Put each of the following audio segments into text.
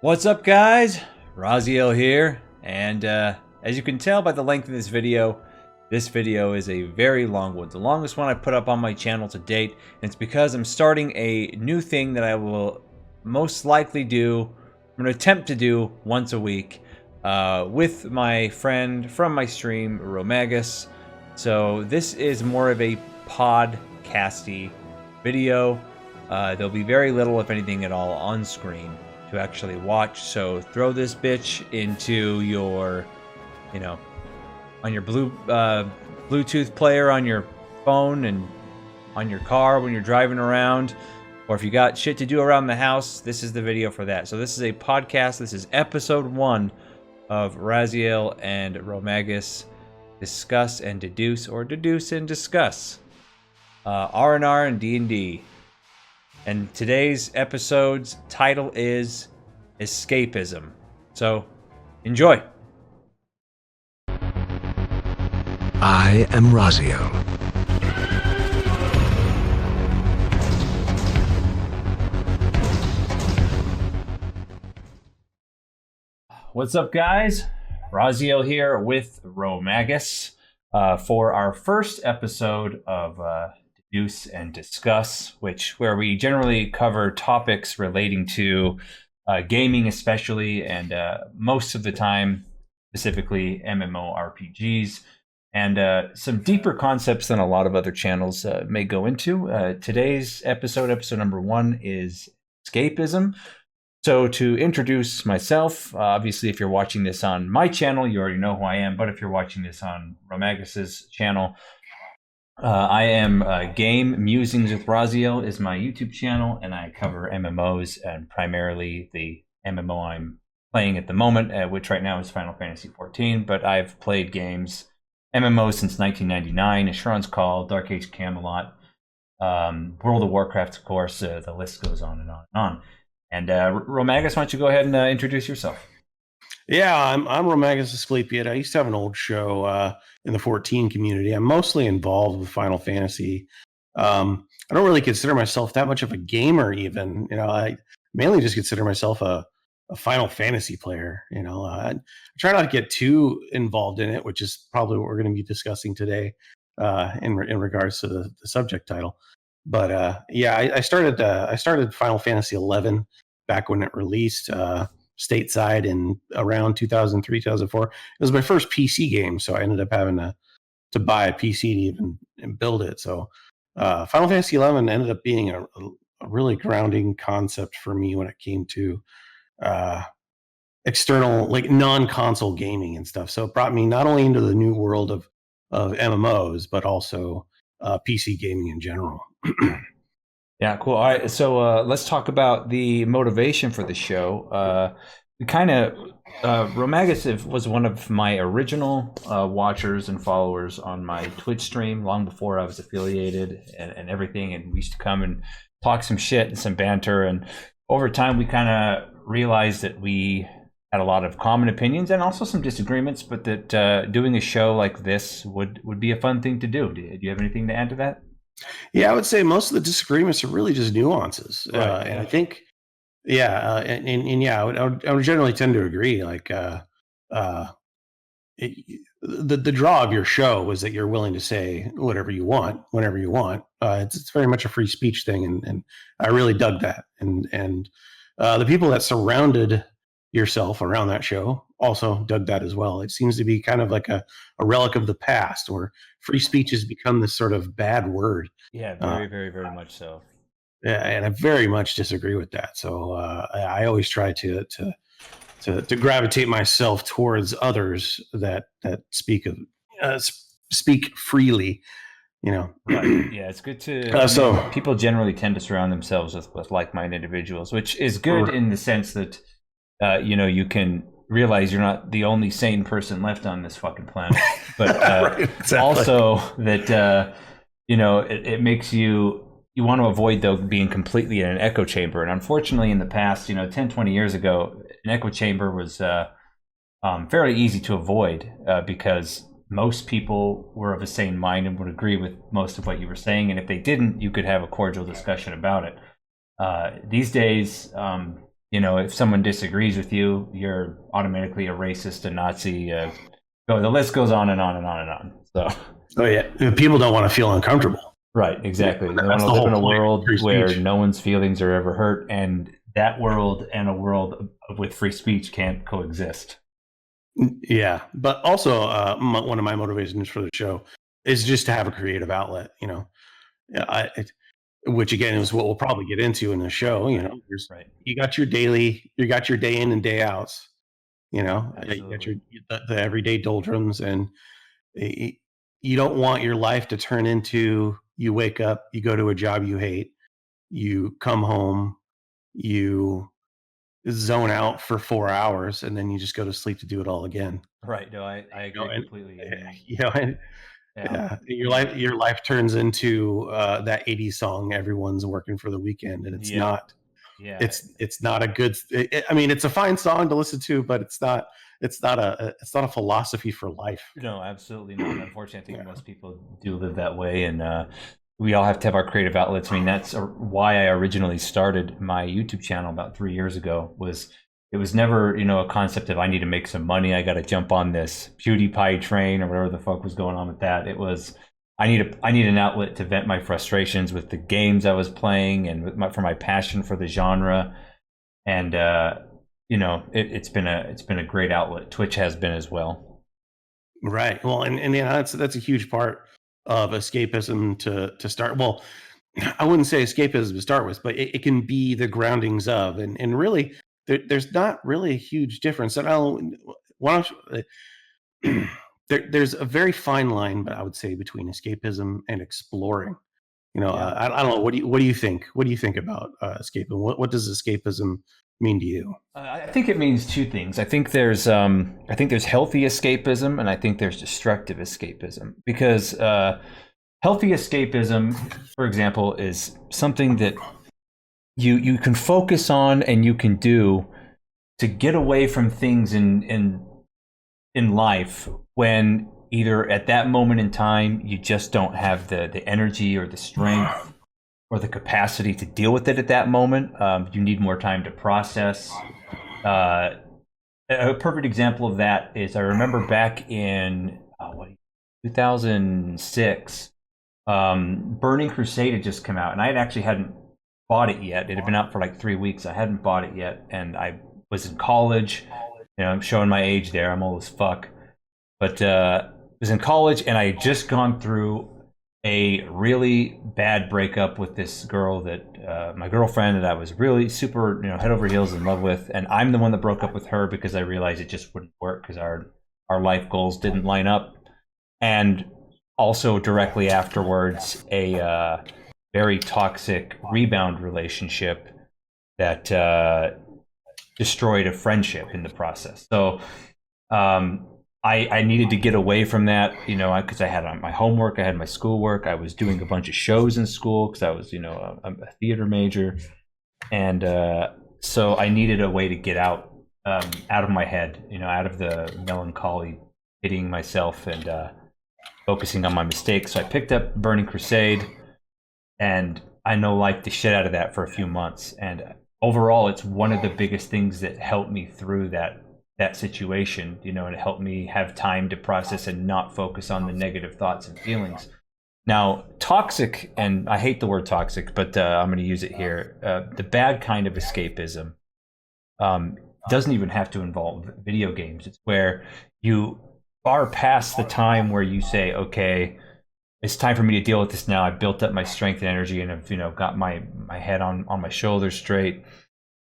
What's up, guys? Raziel here, and as you can tell by the length of this video is a very long one, the longest one I put up on my channel to date, and it's because I'm starting a new thing that I will most likely do, I'm going to attempt to do once a week, with my friend from my stream, Rhomagus. So this is more of a podcasty video. There'll be very little, if anything at all, on screen to actually watch. So throw this bitch into your, on your Bluetooth player on your phone and on your car when you're driving around, or if you got shit to do around the house, this is the video for that. So this is a podcast. This is episode 1 of Raziel and Rhomagus discuss and deduce, or deduce and discuss, RnR and DnD. And today's episode's title is Escapism. So, enjoy. I am Raziel. What's up, guys? Raziel here with Rhomagus for our first episode of Deduce and Discuss, where we generally cover topics relating to gaming, especially, and most of the time, specifically mmorpgs, and some deeper concepts than a lot of other channels may go into. Today's episode number 1, is escapism. So to introduce myself, obviously, if you're watching this on my channel, you already know who I am. But if you're watching this on Rhomagus's channel, I am Game Musings with Raziel is my YouTube channel, and I cover MMOs, and primarily the MMO I'm playing at the moment, which right now is Final Fantasy XIV. But I've played games, MMOs, since 1999, Asheron's Call, Dark Age Camelot, World of Warcraft, of course. The list goes on and on and on. And Rhomagus, why don't you go ahead and introduce yourself? Yeah, I'm Rhomagus Asclepiad. I used to have an old show in the 14 community. I'm mostly involved with Final Fantasy. I don't really consider myself that much of a gamer, even. I mainly just consider myself a Final Fantasy player. I try not to get too involved in it, which is probably what we're going to be discussing today in regards to the subject title. But yeah, I started Final Fantasy 11 back when it released. Stateside in around 2003, 2004. It was my first PC game, so I ended up having to buy a PC to even build it. So Final Fantasy 11 ended up being a really grounding concept for me when it came to external, like non-console gaming and stuff. So it brought me not only into the new world of MMOs, but also PC gaming in general. Yeah, cool. All right, so let's talk about the motivation for the show. Rhomagus was one of my original watchers and followers on my Twitch stream long before I was affiliated and everything, and we used to come and talk some shit and some banter, and over time we kind of realized that we had a lot of common opinions and also some disagreements, but that doing a show like this would be a fun thing to do. Do you have anything to add to that? Yeah, I would say most of the disagreements are really just nuances, Right. and I think, yeah, and yeah, I would generally tend to agree. Like, the draw of your show was that you're willing to say whatever you want, whenever you want. It's very much a free speech thing, and I really dug that. And the people that surrounded yourself around that show also dug that as well. It seems to be kind of like a relic of the past, where free speech has become this sort of bad word. Yeah, very, very, very much so. Yeah, and I very much disagree with that. So I always try to gravitate myself towards others that speak freely. Right. Yeah, it's good to. So people generally tend to surround themselves with like-minded individuals, which is good in the sense that you can realize you're not the only sane person left on this fucking planet, but right, exactly. Also that it makes you want to avoid, though, being completely in an echo chamber. And unfortunately, in the past, 10, 20 years ago, an echo chamber was fairly easy to avoid because most people were of a sane mind and would agree with most of what you were saying. And if they didn't, you could have a cordial discussion about it. These days, if someone disagrees with you, you're automatically a racist, a Nazi. The list goes on and on and on and on. So, Oh yeah, people don't want to feel uncomfortable. right, exactly. They want That's to the live whole in a point of world free where speech. no one's feelings are ever hurt, and that world and a world with free speech can't coexist. Yeah, but also one of my motivations for the show is just to have a creative outlet. Yeah, which again is what we'll probably get into in the show. Right. You got your day in and day outs. You got Absolutely. the everyday doldrums, and y- you don't want your life to turn into you wake up, you go to a job you hate, you come home, you zone out for 4 hours, and then you just go to sleep to do it all again. Right. No, I You know, agree and completely. I mean, and yeah. yeah, your life turns into that '80s song, "Everyone's Working for the Weekend," and it's Yep. not. Yeah. It's not a good. I mean, it's a fine song to listen to, but it's not. It's not a philosophy for life. No, absolutely not. Unfortunately, I think Yeah. most people do live that way, and we all have to have our creative outlets. I mean, that's why I originally started my YouTube channel about 3 years ago. It was never, a concept of I need to make some money. I got to jump on this PewDiePie train or whatever the fuck was going on with that. It was I need an outlet to vent my frustrations with the games I was playing and for my passion for the genre. And it's been a great outlet. Twitch has been as well. Right. Well, and yeah, that's a huge part of escapism to start. Well, I wouldn't say escapism to start with, but it can be the groundings of, and really, there's not really a huge difference. And why don't there's a very fine line, but I would say between escapism and exploring. Yeah. I don't know. What do you think? What do you think about escapism? What does escapism mean to you? I think it means two things. I think there's healthy escapism, and I think there's destructive escapism. Because healthy escapism, for example, is something that you can focus on and you can do to get away from things in life when either at that moment in time you just don't have the energy or the strength or the capacity to deal with it at that moment. You need more time to process. Uh, a perfect example of that is I remember back in 2006, Burning Crusade had just come out, and I actually hadn't bought it yet. It had been out for like 3 weeks. I hadn't bought it yet, and I was in college. I'm showing my age there. I'm old as fuck. But I was in college, and I had just gone through a really bad breakup with this girl that my girlfriend that I was really super, head over heels in love with, and I'm the one that broke up with her because I realized it just wouldn't work because our life goals didn't line up, and also directly afterwards a very toxic rebound relationship that destroyed a friendship in the process. So I needed to get away from that, because I had my homework, I had my schoolwork, I was doing a bunch of shows in school because I was, a theater major, and so I needed a way to get out of my head, out of the melancholy, pitying myself and focusing on my mistakes. So I picked up Burning Crusade, and I no-liked the shit out of that for a few months, and overall, it's one of the biggest things that helped me through that situation, and it helped me have time to process and not focus on the negative thoughts and feelings. Now, toxic, and I hate the word toxic, but I'm going to use it here. The bad kind of escapism doesn't even have to involve video games. It's where you are past the time where you say, okay, it's time for me to deal with this now. I built up my strength and energy, and I've got my head on my shoulders straight,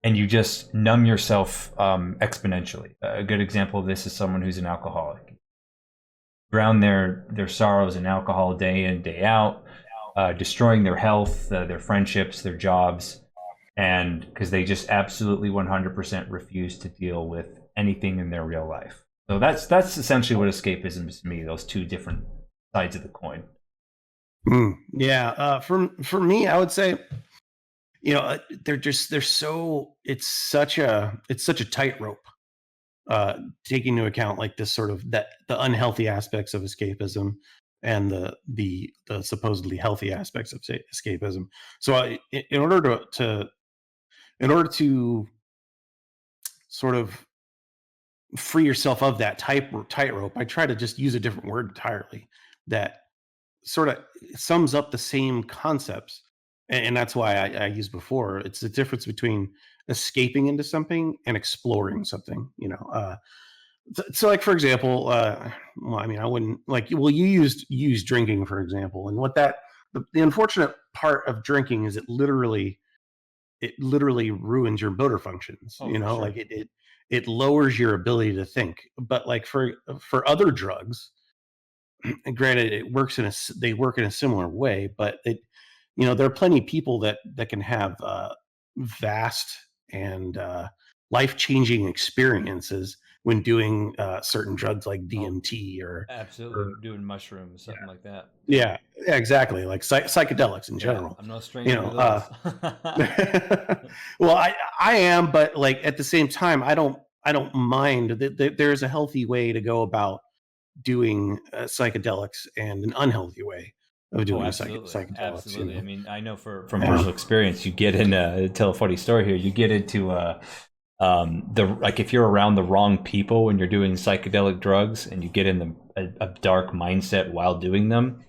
and you just numb yourself exponentially. A good example of this is someone who's an alcoholic. Drown their sorrows in alcohol day in, day out, destroying their health, their friendships, their jobs, and because they just absolutely 100% refuse to deal with anything in their real life. So that's essentially what escapism is to me. Those two different sides of the coin. Yeah, for me, I would say, they're so it's such a tightrope, taking into account like this sort of the unhealthy aspects of escapism and the supposedly healthy aspects of escapism. So in order to sort of free yourself of that tightrope, I try to just use a different word entirely that sort of sums up the same concepts. And that's why I used before. It's the difference between escaping into something and exploring something. So like for example, well, I mean, I wouldn't like. Well, you used drinking for example, and what that the unfortunate part of drinking is it literally ruins your motor functions. Oh, for sure. Like it lowers your ability to think. But like for other drugs, and granted, they work in a similar way, but there are plenty of people that can have vast and life changing experiences when doing certain drugs like Oh, DMT absolutely. or Doing mushrooms, something like that. yeah, exactly, like psychedelics in Yeah, general. I'm no You stranger to know, those. well, I am, but like at the same time, I don't mind that there's a healthy way to go about doing psychedelics and an unhealthy way of Oh, doing absolutely, psychedelics. absolutely. I mean, I know from Yeah. personal experience, you get in. Tell a funny story here. You get into the like if you're around the wrong people when you're doing psychedelic drugs, and you get in a dark mindset while doing them,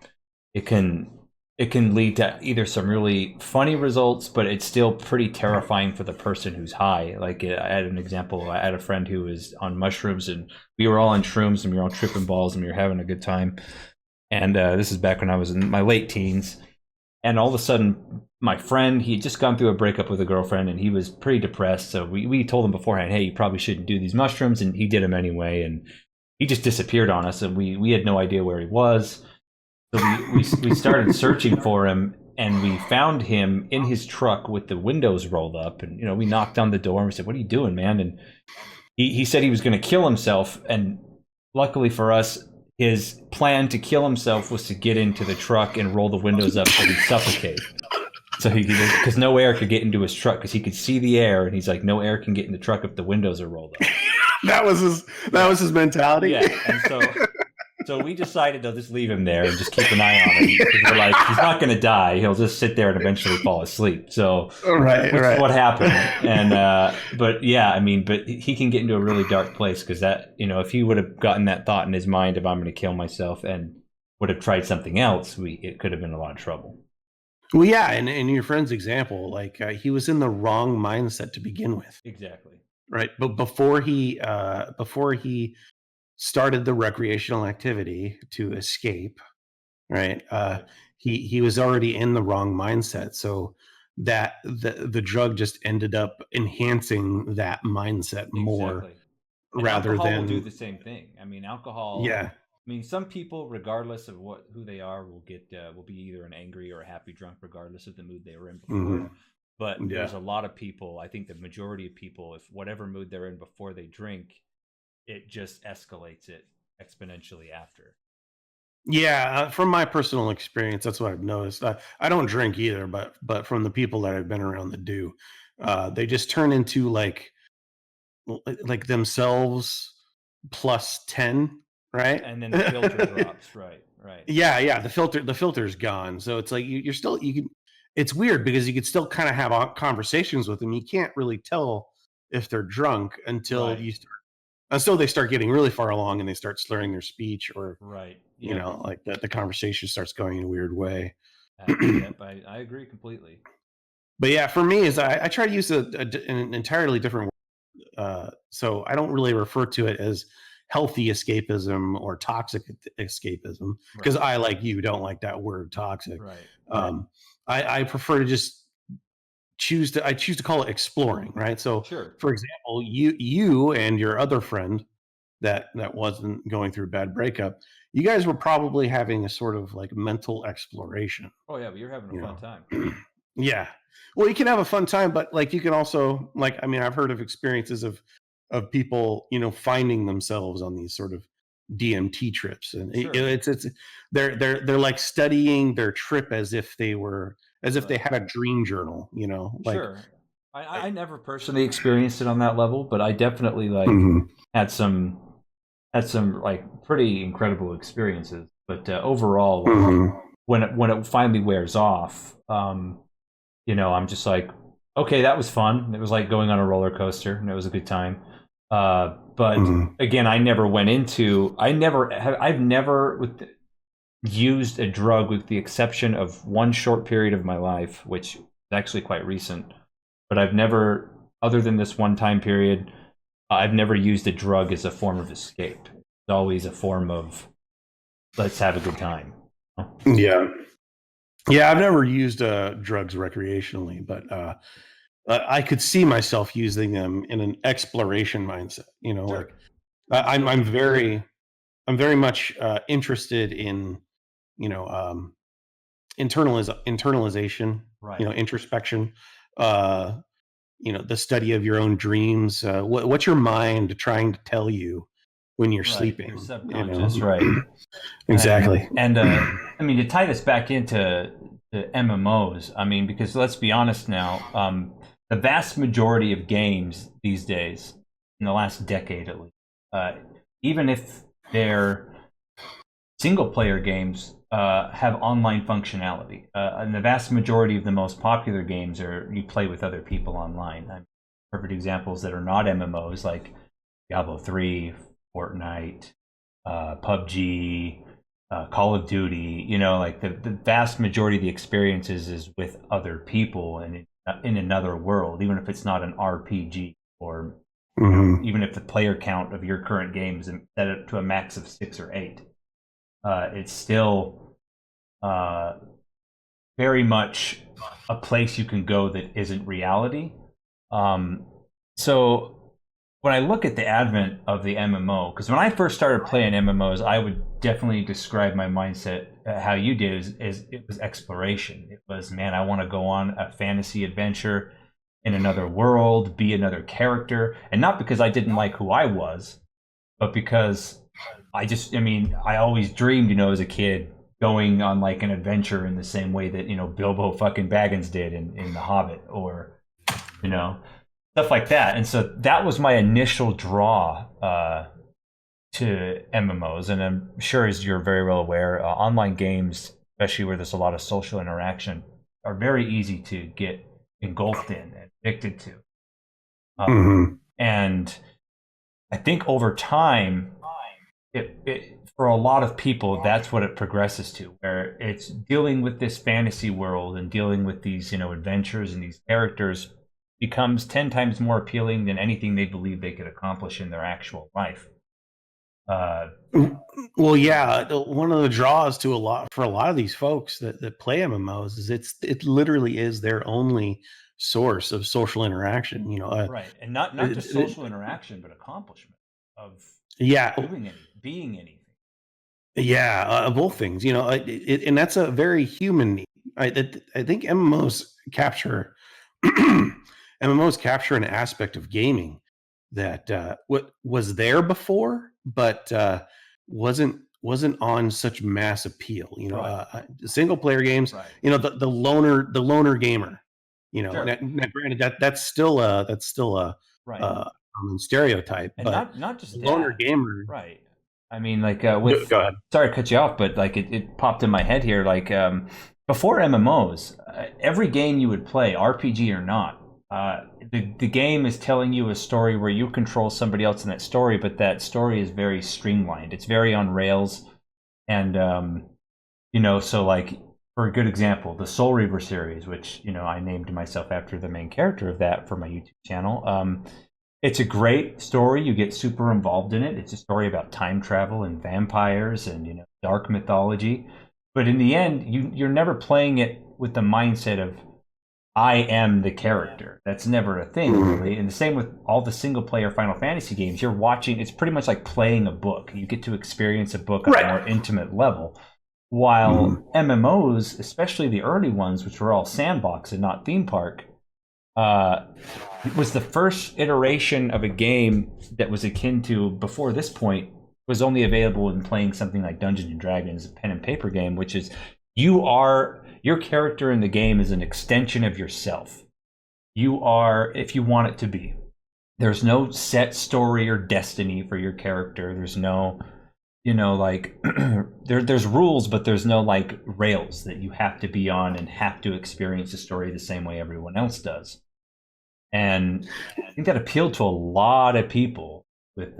it can it can lead to either some really funny results, but it's still pretty terrifying for the person who's high. Like I had an example. I had a friend who was on mushrooms, and we were all on shrooms, and we were all tripping balls, and we were having a good time. And this is back when I was in my late teens. And all of a sudden, my friend, he had just gone through a breakup with a girlfriend, and he was pretty depressed. So we told him beforehand, hey, you probably shouldn't do these mushrooms. And he did them anyway. And he just disappeared on us, and we had no idea where he was. So we started searching for him, and we found him in his truck with the windows rolled up. And, we knocked on the door, and we said, what are you doing, man? And he said he was going to kill himself. And luckily for us, his plan to kill himself was to get into the truck and roll the windows up so he'd suffocate. So he could, because no air could get into his truck, because he could see the air, and he's like, no air can get in the truck if the windows are rolled up. That was his mentality. Yeah, and so we decided to just leave him there and just keep an eye on him, because we're like, he's not going to die. He'll just sit there and eventually fall asleep. So Right. what happened. And but yeah, I mean, but he can get into a really dark place, because that, if he would have gotten that thought in his mind of I'm going to kill myself and would have tried something else, it could have been a lot of trouble. Well, yeah, and in your friend's example, like he was in the wrong mindset to begin with, Exactly. right? But before he started the recreational activity to escape, right? He was already in the wrong mindset, so that the drug just ended up enhancing that mindset more, Exactly. And rather alcohol will do than the same thing. I mean, alcohol. yeah. I mean, some people, regardless of who they are, will be either an angry or a happy drunk, regardless of the mood they were in before. Mhm. But Yeah. there's a lot of people. I think the majority of people, if whatever mood they're in before they drink, it just escalates it exponentially after. Yeah, from my personal experience, that's what I've noticed. I don't drink either, but from the people that I've been around that do, they just turn into like themselves plus 10, right? And then the filter drops. Right. Right. Yeah, the filter's gone. So it's like you're still you can. It's weird because you could still kind of have conversations with them. You can't really tell if they're drunk Right. until they start getting really far along and they start slurring their speech, or Right. Yeah. like the conversation starts going in a weird way. Yep. I agree completely. But yeah, for me, is I try to use an entirely different word. So I don't really refer to it as healthy escapism or toxic escapism, because Right. I, like you, don't like that word toxic. Right. I prefer to just choose to call it exploring, right? So, Sure. for example, you and your other friend that wasn't going through a bad breakup, you guys were probably having a sort of like mental exploration. Oh yeah, but you're having a You fun know, time. yeah. Well, you can have a fun time, but like you can also, like, I mean, I've heard of experiences of people, finding themselves on these sort of DMT trips, and Sure. it's they're like studying their trip as if they Right. had a dream journal, like. Sure. I never personally experienced it on that level, but I definitely Mhm. had some like pretty incredible experiences. But overall, like, Mhm. when it finally wears off, I'm just like, okay, that was fun. It was like going on a roller coaster, and it was a good time. But again, I've never used a drug with the exception of one short period of my life, which is actually quite recent. But I've never, other than this one time period, I've never used a drug as a form of escape. It's always a form of let's have a good time. Yeah. Yeah, I've never used drugs recreationally, but I could see myself using them in an exploration mindset. You know, Sure. like I'm very much interested in, you know, internalization, Right. you know, introspection, you know, the study of your own dreams. What's your mind trying to tell you when you're sleeping? Your You know? subconscious, right? Exactly. And I mean, to tie this back into the MMOs, I mean, because let's be honest now, the vast majority of games these days, in the last decade at least, even if they're single player games, have online functionality. And the vast majority of the most popular games are you play with other people online. Perfect examples that are not MMOs like Diablo 3, Fortnite, PUBG, Call of Duty. You know, like the vast majority of the experiences is with other people and in another world, even if it's not an RPG or even if the player count of your current game is set to a max of 6 or 8. It's still very much a place you can go that isn't reality. So when I look at the advent of the MMO, because when I first started playing MMOs, I would definitely describe my mindset how you did is it was exploration. It was, man, I want to go on a fantasy adventure in another world, be another character, and not because I didn't like who I was, but because I always dreamed, you know, as a kid, going on like an adventure in the same way that, you know, Bilbo fucking Baggins did in The Hobbit, or, you know, stuff like that. And so that was my initial draw to MMOs. And I'm sure, as you're very well aware, online games, especially where there's a lot of social interaction, are very easy to get engulfed in and addicted to. And I think over time, for a lot of people, that's what it progresses to, where it's dealing with this fantasy world and dealing with these, you know, adventures and these characters becomes 10 times more appealing than anything they believe they could accomplish in their actual life. Well, yeah, one of the draws to a lot of these folks that play MMOs is it literally is their only source of social interaction. You know, right, and not just social interaction, but accomplishment of being anything. Yeah, both things. You know, and that's a very human need. I think MMOs capture MMOs capture an aspect of gaming that what was there before, but wasn't on such mass appeal. You know, Right. Single player games. Right. You know, the loner gamer. You know, Sure. now granted that's still a Right. Common stereotype, And but not just loner that. gamer. Right. I mean, like Go ahead. sorry to cut you off, but like it popped in my head here. Like before MMOs, every game you would play, RPG or not, the game is telling you a story where you control somebody else in that story, but that story is very streamlined. It's very on rails, and you know, so like for a good example, the Soul Reaver series, which, you know, I named myself after the main character of that for my YouTube channel. It's a great story. You get super involved in it. It's a story about time travel and vampires and, you know, dark mythology. But in the end, you're never playing it with the mindset of I am the character. That's never a thing, really. And the same with all the single player Final Fantasy games. You're watching, it's pretty much like playing a book. You get to experience a book on a more intimate level. While MMOs, especially the early ones, which were all sandbox and not theme park, it was the first iteration of a game that was akin to, before this point, was only available in playing something like Dungeons and Dragons, a pen and paper game, which is your character in the game is an extension of yourself. You are, if you want it to be. There's no set story or destiny for your character. There's no, you know, like there's rules, but there's no like rails that you have to be on and have to experience the story the same way everyone else does. And I think that appealed to a lot of people with,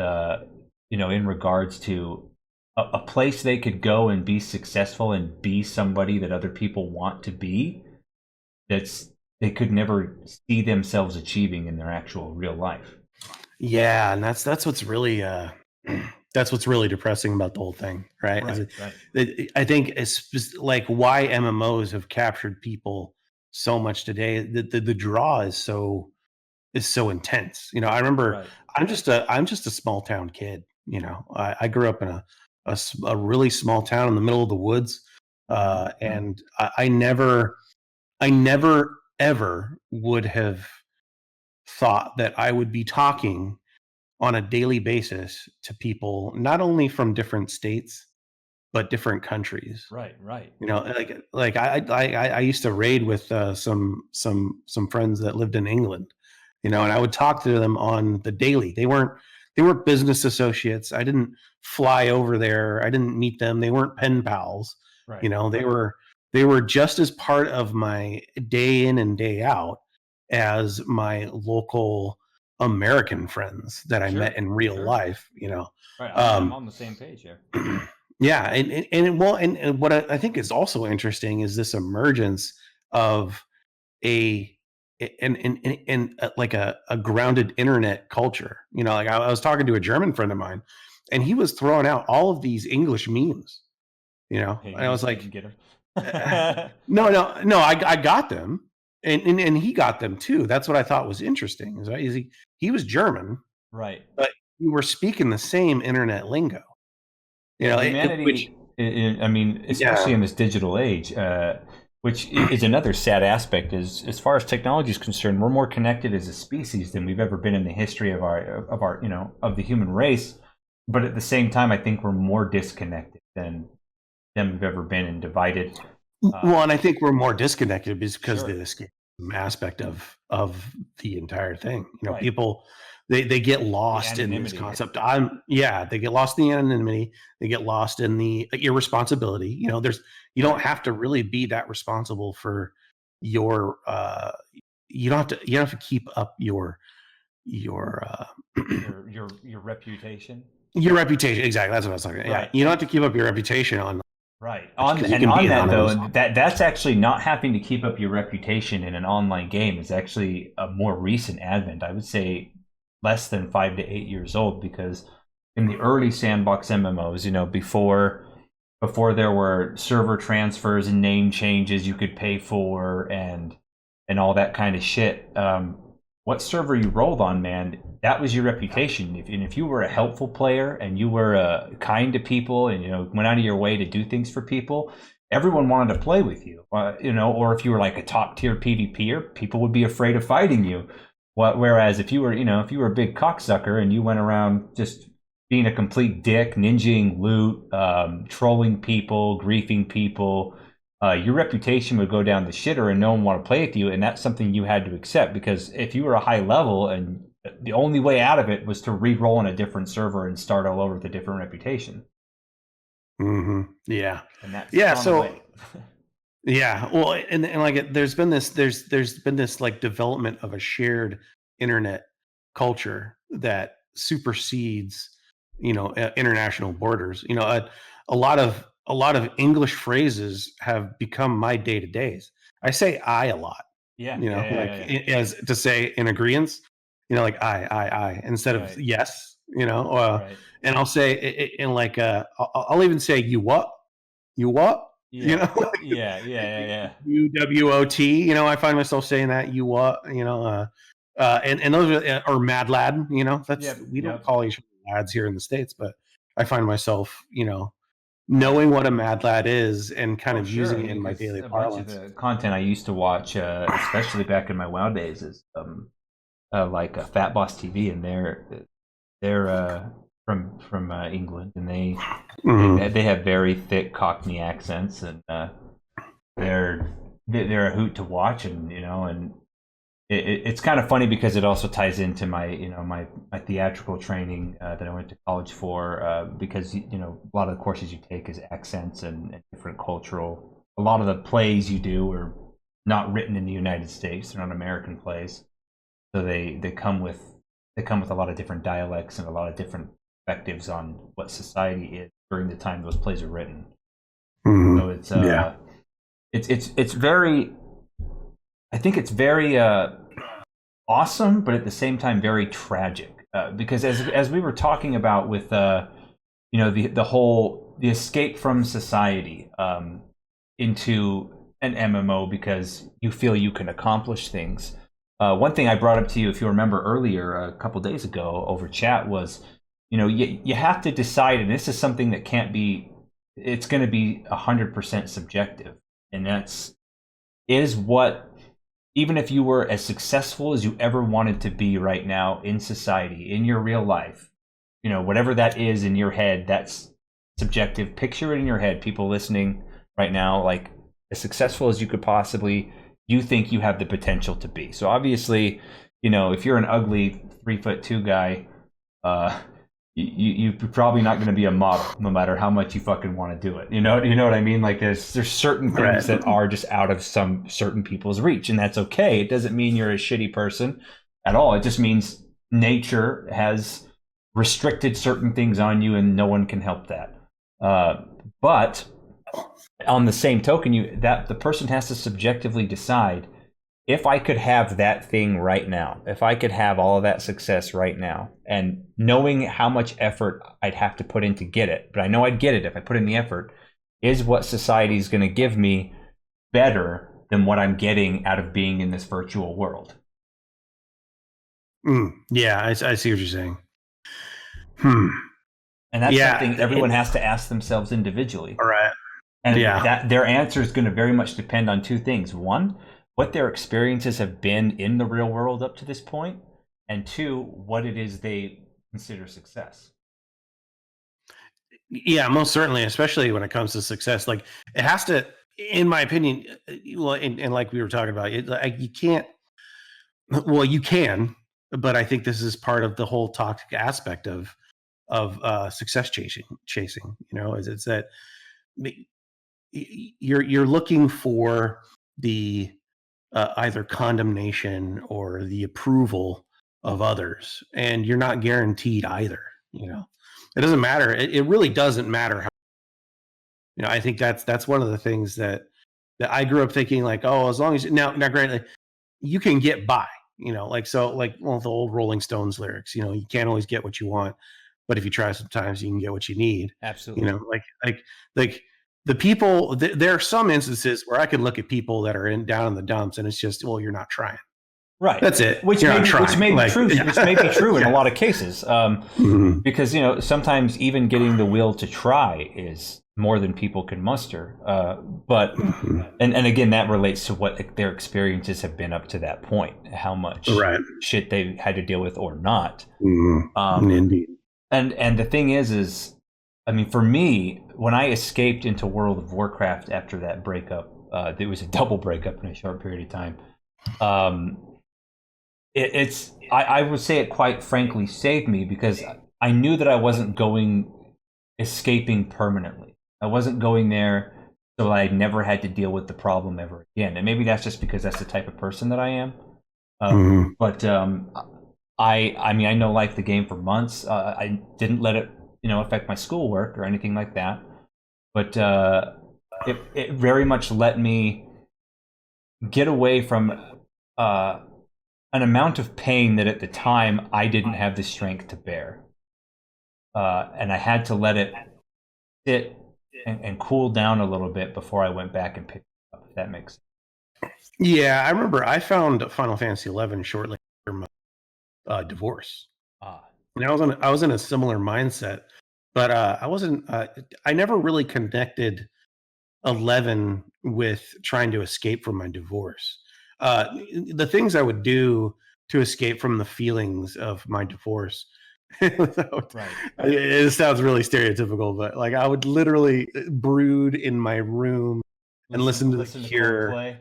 in regards to a place they could go and be successful and be somebody that other people want to be. That's they could never see themselves achieving in their actual real life. Yeah, and that's what's really that's what's really depressing about the whole thing, right? I think it's like why MMOs have captured people so much today. The draw is so intense. I remember Right. I'm just a small town kid. I grew up in a really small town in the middle of the woods, and I never ever would have thought that I would be talking on a daily basis to people not only from different states but different countries. Right. Right. I used to raid with some friends that lived in England, and I would talk to them on the daily. They weren't business associates. I didn't fly over there. I didn't meet them. They weren't pen pals. Right. They were just as part of my day in and day out as my local American friends that I met in real life. Right. I'm on the same page here. Yeah, and what I think is also interesting is this emergence of a like a grounded internet culture. Like I was talking to a German friend of mine, and he was throwing out all of these English memes. Hey, And I was like, didn't get him. no, I got them, and he got them too. That's what I thought was interesting. Is he was German, Right. but we were speaking the same internet lingo. Which Humanity, I mean, especially in this digital age, which is another sad aspect, is as far as technology is concerned, we're more connected as a species than we've ever been in the history of our of the human race. But at the same time, I think we're more disconnected than we've ever been, and divided. Well, and I think we're more disconnected because of the escape aspect of the entire thing. Right. People they get lost in this concept. They get lost in the anonymity. They get lost in the irresponsibility. You don't have to really be that responsible for your. You don't have to keep up your your reputation. Your reputation, exactly. That's what I was talking about. Right. Yeah, you don't have to keep up your reputation on. Right. On that though, that's actually not having to keep up your reputation in an online game is actually a more recent advent. I would say less than 5 to 8 years old, because in the early sandbox MMOs, before there were server transfers and name changes you could pay for and all that kind of shit. What server you rolled on, man, that was your reputation. If you were a helpful player and you were kind to people and went out of your way to do things for people, everyone wanted to play with you. Or if you were like a top tier PvPer, people would be afraid of fighting you. Whereas if you were a big cocksucker and you went around just being a complete dick, ninjing loot, trolling people, griefing people, your reputation would go down the shitter and no one would want to play with you. And that's something you had to accept, because if you were a high level and the only way out of it was to re-roll on a different server and start all over with a different reputation. Mm-hmm. Yeah. And that's yeah. Well, and like there's been this like development of a shared internet culture that supersedes, international borders. A lot of English phrases have become my day to days. I say I a lot. As to say in agreeance. Like I instead of yes. Right. And I'll say and like I'll even say you what. Yeah. UWOT. I find myself saying that you what. And those are mad lad. We don't call each other lads here in the States, but I find myself knowing what a mad lad is and kind of using it in my daily parlance. Bunch of the content I used to watch, especially back in my WoW days, is like Fat Boss TV, and they're from England, and they have very thick Cockney accents, and they're a hoot to watch, and and it's kind of funny because it also ties into my my theatrical training that I went to college for, because a lot of the courses you take is accents and different cultural. A lot of the plays you do are not written in the United States; they're not American plays. So they come with a lot of different dialects and a lot of different perspectives on what society is during the time those plays are written. Mm-hmm. So it's very, I think it's very awesome, but at the same time very tragic, because as we were talking about with the escape from society into an MMO because you feel you can accomplish things. One thing I brought up to you, if you remember earlier, a couple days ago over chat, was you have to decide, and this is something that can't be. It's going to be 100% subjective, and is what. Even if you were as successful as you ever wanted to be right now in society, in your real life, whatever that is in your head, that's subjective. Picture it in your head, people listening right now, like as successful as you could possibly, you think you have the potential to be. So obviously, if you're an ugly 3'2" guy, you're probably not going to be a model, no matter how much you fucking want to do it. You know what I mean? Like there's certain things that are just out of some certain people's reach, and that's okay. It doesn't mean you're a shitty person at all. It just means nature has restricted certain things on you, and no one can help that. But on the same token, that the person has to subjectively decide, if I could have that thing right now, if I could have all of that success right now, and knowing how much effort I'd have to put in to get it, but I know I'd get it if I put in the effort, is what society is going to give me better than what I'm getting out of being in this virtual world? Yeah, I see what you're saying. And that's something everyone has to ask themselves individually. All right. And that their answer is going to very much depend on two things. One, what their experiences have been in the real world up to this point, and two, what it is they consider success. Yeah, most certainly, especially when it comes to success. Like, it has to, in my opinion, and like we were talking about, you can't. Well, you can, but I think this is part of the whole toxic aspect of success chasing. It's that you're looking for the either condemnation or the approval of others, and you're not guaranteed either. It doesn't matter. It really doesn't matter how. I think that's one of the things that I grew up thinking, like, oh, as long as now granted, you can get by. Like one of the old Rolling Stones lyrics. You can't always get what you want, but if you try, sometimes you can get what you need. Absolutely. Like the people. There are some instances where I can look at people that are down in the dumps, and it's just, well, you're not trying. Right. That's it. Which may be true. Which may be true in a lot of cases, because sometimes even getting the will to try is more than people can muster. But and again, that relates to what their experiences have been up to that point, how much shit they had to deal with or not. Indeed. And the thing is, I mean, for me, when I escaped into World of Warcraft after that breakup, there was a double breakup in a short period of time. I would say it quite frankly saved me, because I knew that I wasn't escaping permanently. I wasn't going there so I never had to deal with the problem ever again. And maybe that's just because that's the type of person that I am. But I mean, I know Life the Game for months. I didn't let it, affect my schoolwork or anything like that. But it very much let me get away from an amount of pain that at the time I didn't have the strength to bear. And I had to let it sit and cool down a little bit before I went back and picked it up, if that makes sense. Yeah, I remember I found Final Fantasy XI shortly after my divorce. And I was in a similar mindset, but I wasn't. I never really connected 11 with trying to escape from my divorce. The things I would do to escape from the feelings of my divorce. It sounds really stereotypical, but like I would literally brood in my room and listen to The Cure.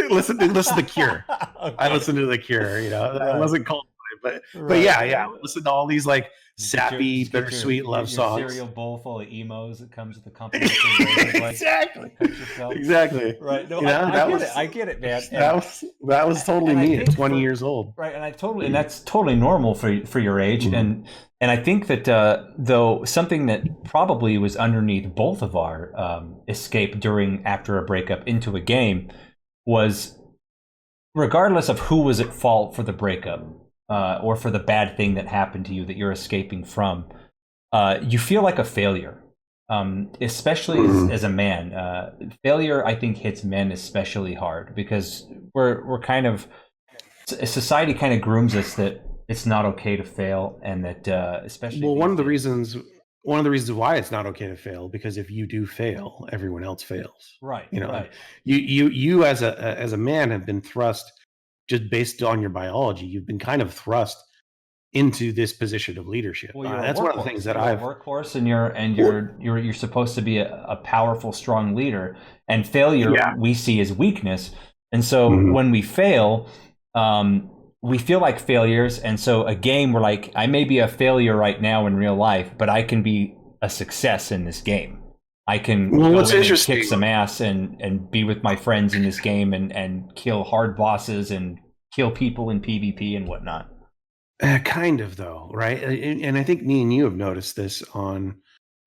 listen to The Cure. Okay. I listened to The Cure. It wasn't Coldplay, but yeah. Listen to all these like sappy, bittersweet love songs. Cereal bowl full of emos that comes with the company. Exactly. Right. No, I get it, man. That was totally me at 20 years old. Right, and that's totally normal for your age, and I think that though something that probably was underneath both of our escape after a breakup into a game was, regardless of who was at fault for the breakup or for the bad thing that happened to you that you're escaping from, you feel like a failure, especially as a man. Failure, I think, hits men especially hard because we're kind of, society kind of grooms us that it's not okay to fail, and that especially one of the reasons why it's not okay to fail, because if you do fail, everyone else fails. Right. You as a man have been thrust, just based on your biology, you've been kind of thrust into this position of leadership. Well, that's one of the things that I've workhorse, and you're supposed to be a powerful, strong leader, and failure we see as weakness. And so when we fail, we feel like failures, and so a game, we're like, I may be a failure right now in real life, but I can be a success in this game. I can go in and kick some ass and be with my friends in this game and kill hard bosses and kill people in PvP and whatnot. Kind of, though, right? And I think me and you have noticed this on,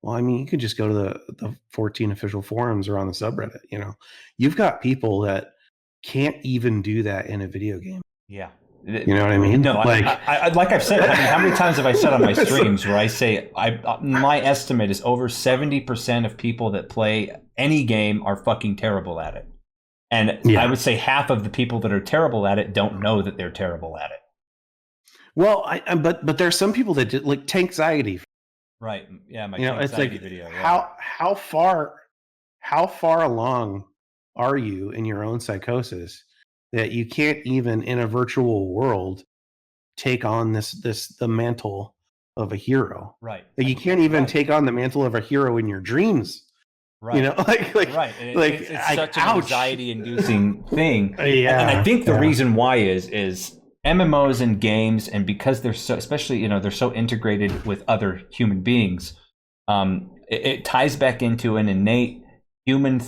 well, I mean, you could just go to the 14 official forums or on the subreddit. You've got people that can't even do that in a video game. Yeah. You know what I mean? No, like I've said, how many times have I said on my streams where I say my estimate is over 70% of people that play any game are fucking terrible at it. And I would say half of the people that are terrible at it don't know that they're terrible at it. Well, but there's some people that like Tanxiety. Right. Yeah, my Tanxiety video. Yeah. How far along are you in your own psychosis that you can't even in a virtual world take on the mantle of a hero? Right. Like you can't even take on the mantle of a hero in your dreams. Right. Right. It's such an anxiety-inducing thing. Yeah. And I think the reason why is MMOs and games, and because they're so, especially, they're so integrated with other human beings, it ties back into an innate human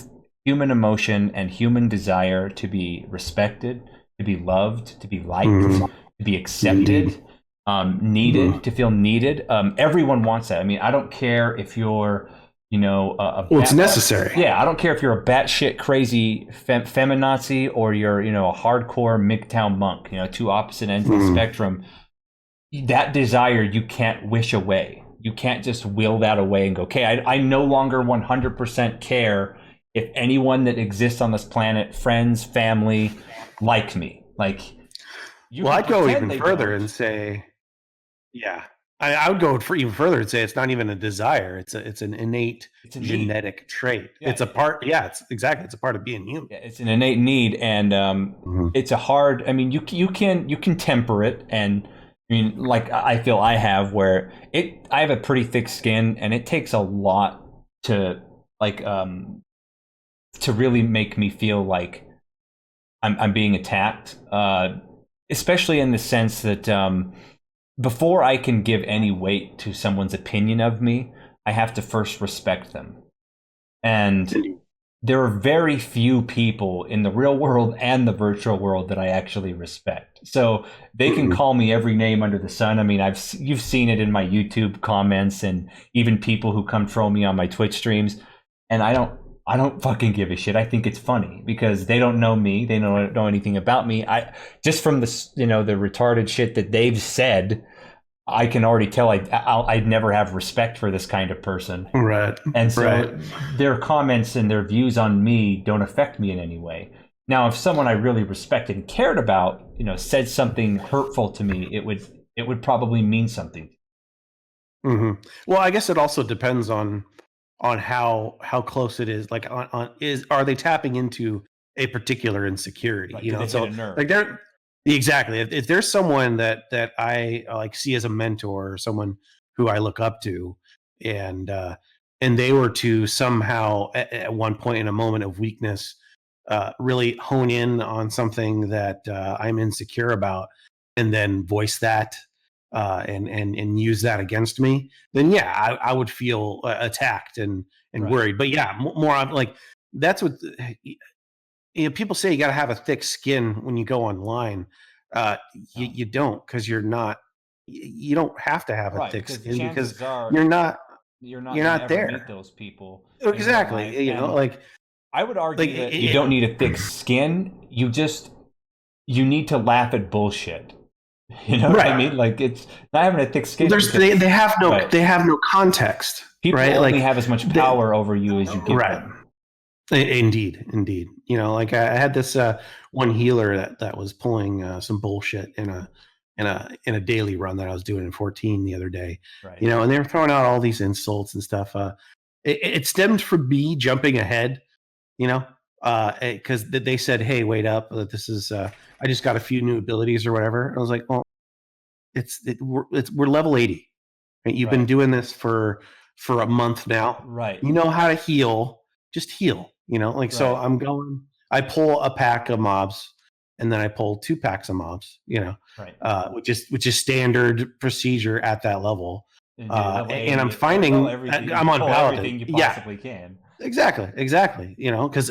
emotion and human desire to be respected, to be loved, to be liked, to be accepted, needed, to feel needed. Everyone wants that. I mean, I don't care if you're, it's necessary. Yeah, I don't care if you're a batshit crazy feminazi or you're, a hardcore MGTOW monk, two opposite ends of the spectrum. That desire you can't wish away. You can't just will that away and go, okay, I no longer 100% care if anyone that exists on this planet, friends, family, like me. Like, I'd go even further and say, I would go even further and say it's not even a desire. It's an innate genetic trait. Yeah, it's a part. Yeah, it's a part of being human. Yeah, it's an innate need, and it's a hard. I mean, you can temper it, and I mean, like I feel I have, where I have a pretty thick skin, and it takes a lot to to really make me feel like I'm being attacked, especially in the sense that before I can give any weight to someone's opinion of me, I have to first respect them. And there are very few people in the real world and the virtual world that I actually respect. So they can call me every name under the sun. I mean, you've seen it in my YouTube comments and even people who come troll me on my Twitch streams, and I don't fucking give a shit. I think it's funny because they don't know me. They don't know anything about me. I just from the the retarded shit that they've said, I can already tell I'd never have respect for this kind of person. Right. And so their comments and their views on me don't affect me in any way. Now, if someone I really respected and cared about, said something hurtful to me, it would probably mean something. Mm-hmm. Well, I guess it also depends on how close it is. Like are they tapping into a particular insecurity? Right, so like they're exactly, if there's someone that I like see as a mentor or someone who I look up to, and they were to somehow at one point in a moment of weakness really hone in on something that I'm insecure about, and then voice that and use that against me, then yeah, I would feel attacked and worried. But yeah, more on like that's what people say. You got to have a thick skin when you go online. You don't, because you're not. You don't have to have a thick skin because you're not there. Meet those people exactly. Like I would argue that you don't need a thick skin. You need to laugh at bullshit. You know what I mean? Like, it's not having a thick skin. They have no context. People right? only have as much power over you as you give them. Indeed. Like I had this one healer that was pulling some bullshit in a daily run that I was doing in 14 the other day. Right. And they were throwing out all these insults and stuff. It stemmed from me jumping ahead. Because they said, "Hey, wait up! This is I just got a few new abilities or whatever." I was like, "Well, we're level 80. Right? You've been doing this for a month now. Right? You know how to heal. Just heal. So I'm going. I pull a pack of mobs, and then I pull 2 packs of mobs. Which is standard procedure at that level. And I'm finding I'm on paladin. Everything you possibly can. Exactly. Because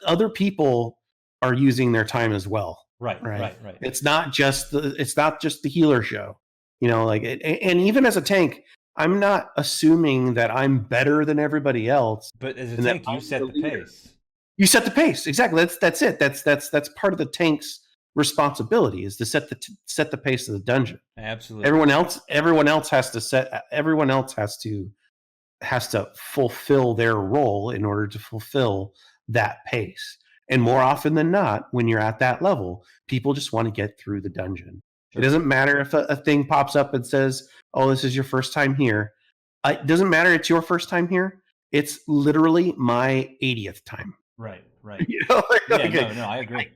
other people are using their time as well. Right. It's not just the healer show. And even as a tank, I'm not assuming that I'm better than everybody else. But as a tank, you set the pace. You set the pace. Exactly. That's it. That's part of the tank's responsibility, is to set the pace of the dungeon. Absolutely. Everyone else has to fulfill their role in order to fulfill that pace. And more often than not, when you're at that level, people just want to get through the dungeon. Sure. It doesn't matter if a thing pops up and says, "Oh, this is your first time here." It doesn't matter. It's your first time here. It's literally my 80th time. Right. No, I agree.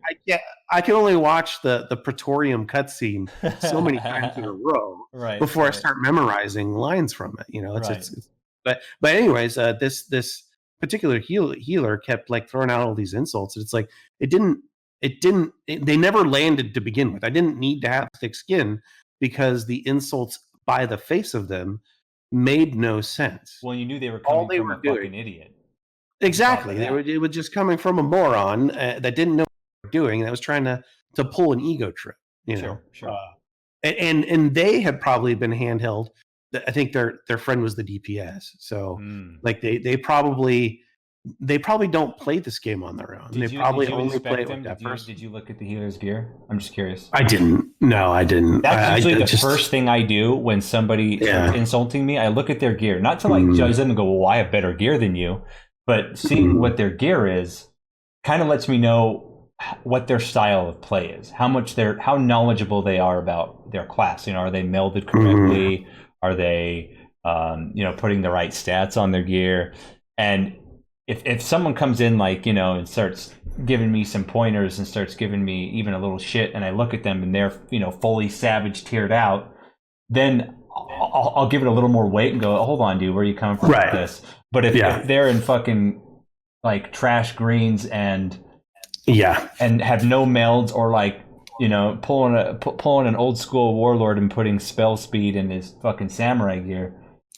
I can only watch the Praetorium cutscene so many times in a row before I start memorizing lines from it. But anyways, this particular healer kept like throwing out all these insults. It's like they never landed to begin with. I didn't need to have thick skin because the insults by the face of them made no sense. Well, you knew they were coming from a fucking idiot. Exactly. It was just coming from a moron that didn't know what they were doing, that was trying to pull an ego trip. Sure. And they had probably been handheld. I think their friend was the DPS. So like they probably don't play this game on their own. They probably only play it with that person. Did you look at the healer's gear? I'm just curious. I didn't. No, I didn't. That's usually the first thing I do when somebody is insulting me. I look at their gear, not to like judge them and go, "Well, I have better gear than you," but seeing what their gear is kind of lets me know what their style of play is, how knowledgeable they are about their class. Are they melded correctly? Are they, putting the right stats on their gear? And if someone comes in and starts giving me some pointers and starts giving me even a little shit, and I look at them and they're fully savage tiered out, then I'll give it a little more weight and go, "Hold on, dude, where are you coming from with this?" But if they're in fucking like trash greens and have no melds, or like pulling an old school warlord and putting spell speed in his fucking samurai gear,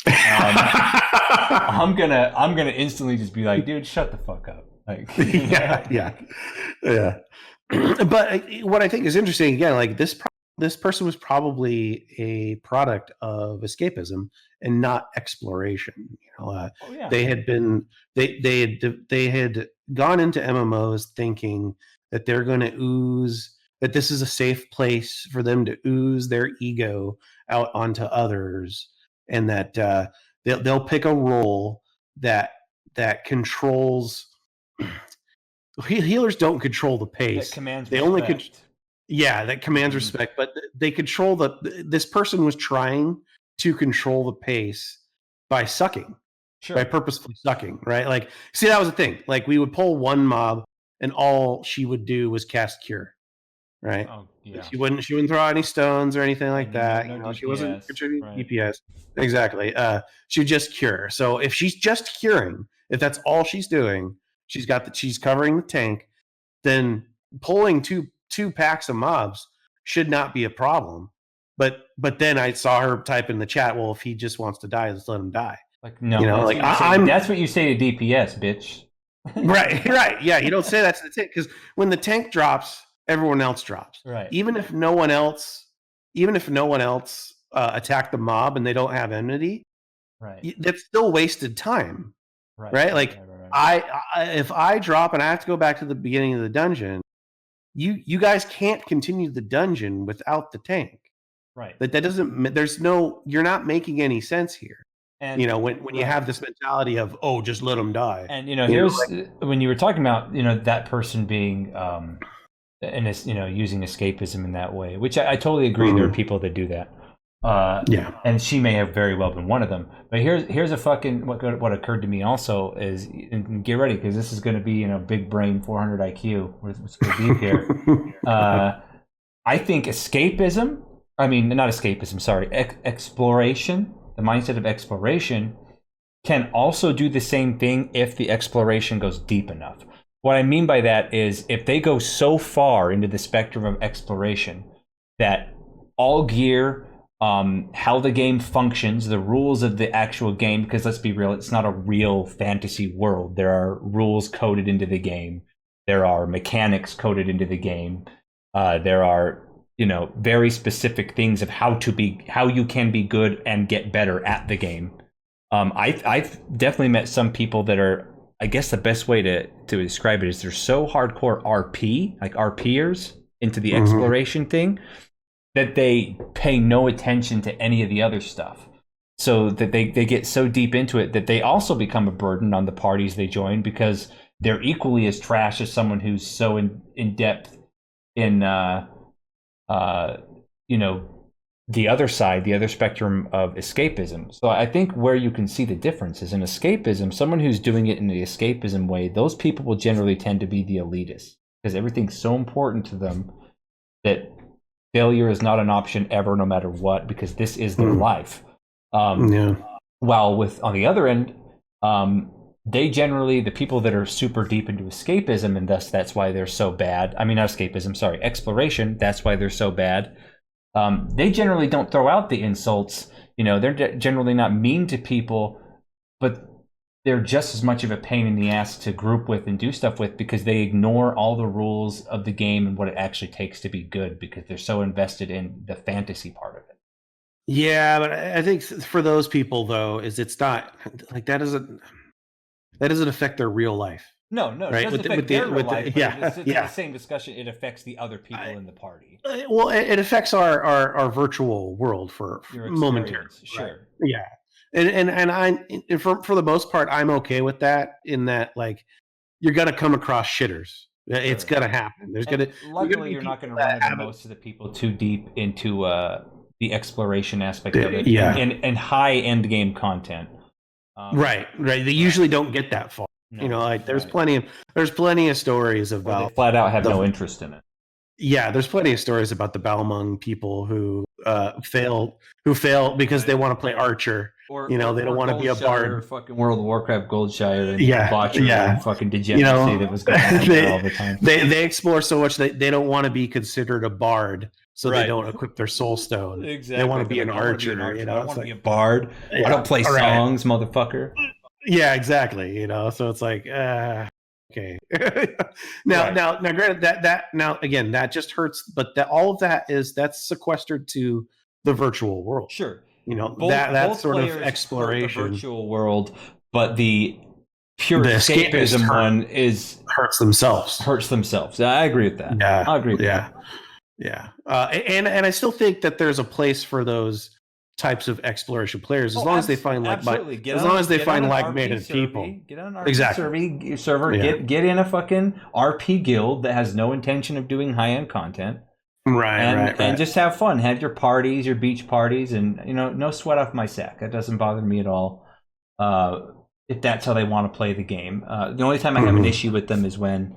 I'm gonna instantly just be like, "Dude, shut the fuck up!" Like, yeah. But what I think is interesting, again, like this person was probably a product of escapism and not exploration. They had gone into MMOs thinking that they're going to ooze, that this is a safe place for them to ooze their ego out onto others, and that they'll pick a role that controls. Healers don't control the pace. That commands they respect. That commands respect, but they control this person was trying to control the pace by sucking. Sure. By purposefully sucking, right? Like, see, that was the thing. Like, we would pull one mob and all she would do was cast cure. Right. Oh, yeah. She wouldn't throw out any stones or anything like that. DPS, she wasn't contributing DPS. Exactly. She would just cure. So if she's just curing, if that's all she's doing, she's covering the tank, then pulling two packs of mobs should not be a problem. But then I saw her type in the chat, well, if he just wants to die, just let him die. Like, no, you know, like that's what you say to DPS, bitch. right. Yeah, you don't say that to the tank, because when the tank drops, everyone else drops. Right. Even if no one else attacked the mob and they don't have enmity, right, that's still wasted time. Right. Like right. If I drop and I have to go back to the beginning of the dungeon, you guys can't continue the dungeon without the tank. Right. That doesn't. You're not making any sense here. And you know, when you have this mentality of, oh, just let them die. And you know, here's when you were talking about, you know, that person being and you know, using escapism in that way, which I totally agree. There are people that do that. Yeah. And she may have very well been one of them. But here's a fucking what occurred to me also is, and get ready because this is going to be, you know, big brain 400 IQ. We're going to be here. I think escapism. I mean, not escapism. Sorry, exploration. The mindset of exploration can also do the same thing if the exploration goes deep enough. What I mean by that is if they go so far into the spectrum of exploration that all gear, how the game functions, the rules of the actual game, because let's be real, it's not a real fantasy world. There are rules coded into the game. There are mechanics coded into the game. There are, you know, very specific things of how you can be good and get better at the game. I've definitely met some people that are, I guess the best way to describe it is they're so hardcore RP, like RPers into the exploration thing, that they pay no attention to any of the other stuff. So that they get so deep into it that they also become a burden on the parties they join, because they're equally as trash as someone who's so in depth in you know, the other side, the other spectrum of escapism. So I think where you can see the difference is in escapism, someone who's doing it in the escapism way, those people will generally tend to be the elitists, because everything's so important to them that failure is not an option ever, no matter what, because this is their life. While with, on the other end, they generally, the people that are super deep into escapism, and thus that's why they're so bad. I mean, not escapism, sorry, exploration. That's why they're so bad. They generally don't throw out the insults. You know, they're generally not mean to people, but they're just as much of a pain in the ass to group with and do stuff with, because they ignore all the rules of the game and what it actually takes to be good, because they're so invested in the fantasy part of it. Yeah, but I think for those people, though, it's not like that doesn't affect their real life. No, right? It doesn't affect their real life. It's the same discussion. It affects the other people in the party. Well, it affects our virtual world for momentarily. Sure. Right? Yeah. And for the most part, I'm okay with that, in that, like, you're gonna come across shitters. It's gonna happen. Luckily, you're not gonna run into most of the people too deep into the exploration aspect of it. And high end game content. Right. They usually don't get that far. No, you know, like there's plenty of stories about, or they flat out have no interest in it. Yeah, there's plenty of stories about the Balmung people who fail because they want to play Archer. Or, you know, they don't want to be a bard. Fucking World of Warcraft Goldshire and debauchery and fucking degeneracy, you know, that was going on all the time. They explore so much that they don't want to be considered a bard, so they don't equip their soul stone. Exactly. They want to be an archer. You know, I want to be a bard. I don't play songs, motherfucker. Yeah, exactly. You know, so it's like, okay. Now, granted, that just hurts, but all of that's sequestered to the virtual world. Sure. You know, that sort of exploration. The virtual world, but the pure escapism one hurts themselves. I agree with that. Yeah, I agree with that. Yeah. And I still think that there's a place for those types of exploration players, as long as they find like-minded people. Get on an RP server. Get in a fucking RP guild that has no intention of doing high-end content. Right. And just have fun. Have your parties, your beach parties, and, you know, no sweat off my sack. That doesn't bother me at all. If that's how they want to play the game. The only time I have an issue with them is when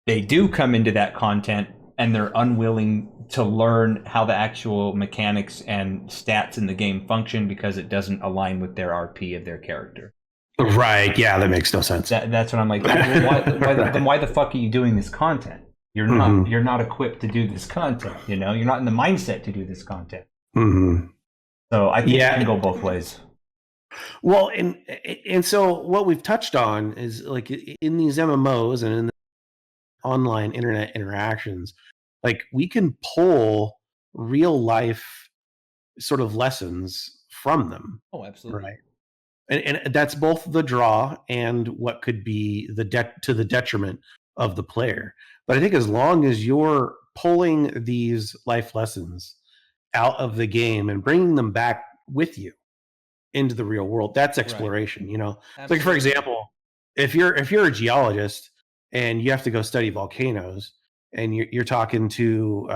they do come into that content and they're unwilling to learn how the actual mechanics and stats in the game function, because it doesn't align with their RP of their character. Right. Yeah, that makes no sense. That's when I'm like, then why the fuck are you doing this content? you're not equipped to do this content. You know, you're not in the mindset to do this content. Mm-hmm. So I think it can go both ways. Well, and so what we've touched on is like in these MMOs and in the online internet interactions, like we can pull real life sort of lessons from them. Oh, absolutely. Right. And that's both the draw and what could be to the detriment of the player. But I think as long as you're pulling these life lessons out of the game and bringing them back with you into the real world, that's exploration. Right. You know, like for example, if you're a geologist and you have to go study volcanoes, and you're talking to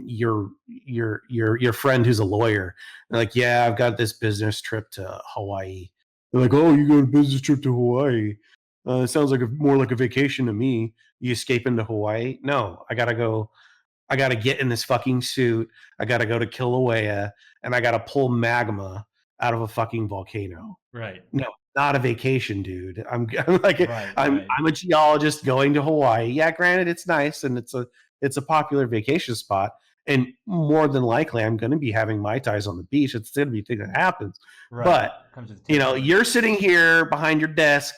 your friend who's a lawyer, they're like, yeah, I've got this business trip to Hawaii. They're like, oh, you got a business trip to Hawaii? It sounds like more like a vacation to me. You escape into Hawaii? No, I gotta get in this fucking suit. I gotta go to Kilauea, and I gotta pull magma out of a fucking volcano. Right. No, not a vacation, dude. I'm a geologist going to Hawaii. Yeah, granted, it's nice and it's a popular vacation spot, and more than likely, I'm going to be having Mai Tais on the beach. It's going to be a thing that happens. Right. But you know, you're sitting here behind your desk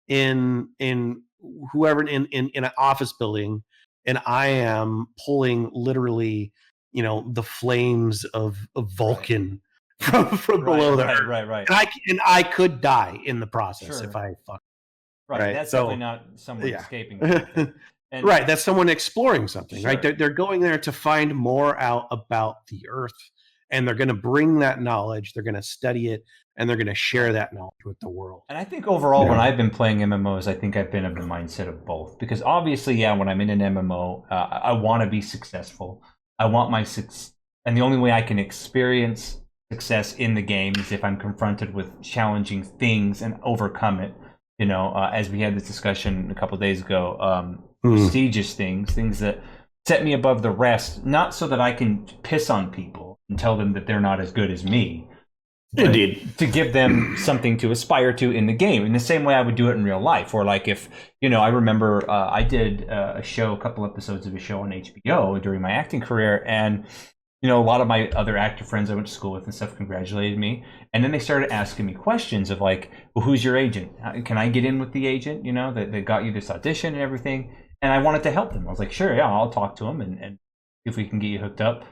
in whoever in an office building, and I am pulling literally, you know, the flames of Vulcan. Right. from below there, right. And I could die in the process if I fuck. Right, that's definitely not someone escaping. And right, that's someone exploring something. Sure. Right, they're going there to find more out about the Earth, and they're going to bring that knowledge. They're going to study it, and they're going to share that knowledge with the world. And I think overall, when I've been playing MMOs, I think I've been of the mindset of both. Because obviously, when I'm in an MMO, I want to be successful. I want my success, and the only way I can experience success in the game is if I'm confronted with challenging things and overcome it. You know, as we had this discussion a couple of days ago, prestigious things that set me above the rest, not so that I can piss on people and tell them that they're not as good as me. Indeed. To give them something to aspire to in the game, in the same way I would do it in real life. Or like if, you know, I remember I did a couple episodes of a show on HBO during my acting career, and you know, a lot of my other actor friends I went to school with and stuff congratulated me. And then they started asking me questions of like, well, who's your agent? Can I get in with the agent, you know, that got you this audition and everything? And I wanted to help them. I was like, sure, yeah, I'll talk to them and see if we can get you hooked up.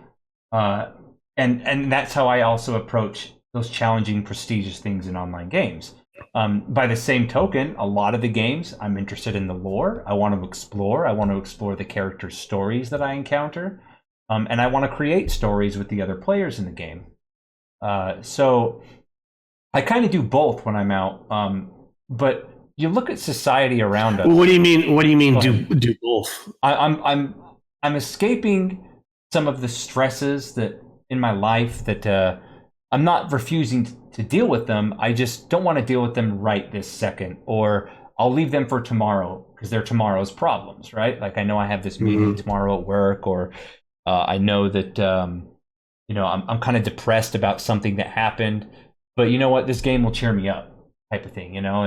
And that's how I also approach those challenging, prestigious things in online games. By the same token, a lot of the games, I'm interested in the lore. I want to explore the characters' stories that I encounter. And I want to create stories with the other players in the game. So I kind of do both when I'm out. But you look at society around us. What do you mean? Do both? I'm escaping some of the stresses that in my life that I'm not refusing to deal with them. I just don't want to deal with them right this second, or I'll leave them for tomorrow because they're tomorrow's problems, right? Like I know I have this meeting tomorrow at work, or I know that you know, I'm kind of depressed about something that happened, but you know what? This game will cheer me up, type of thing, you know.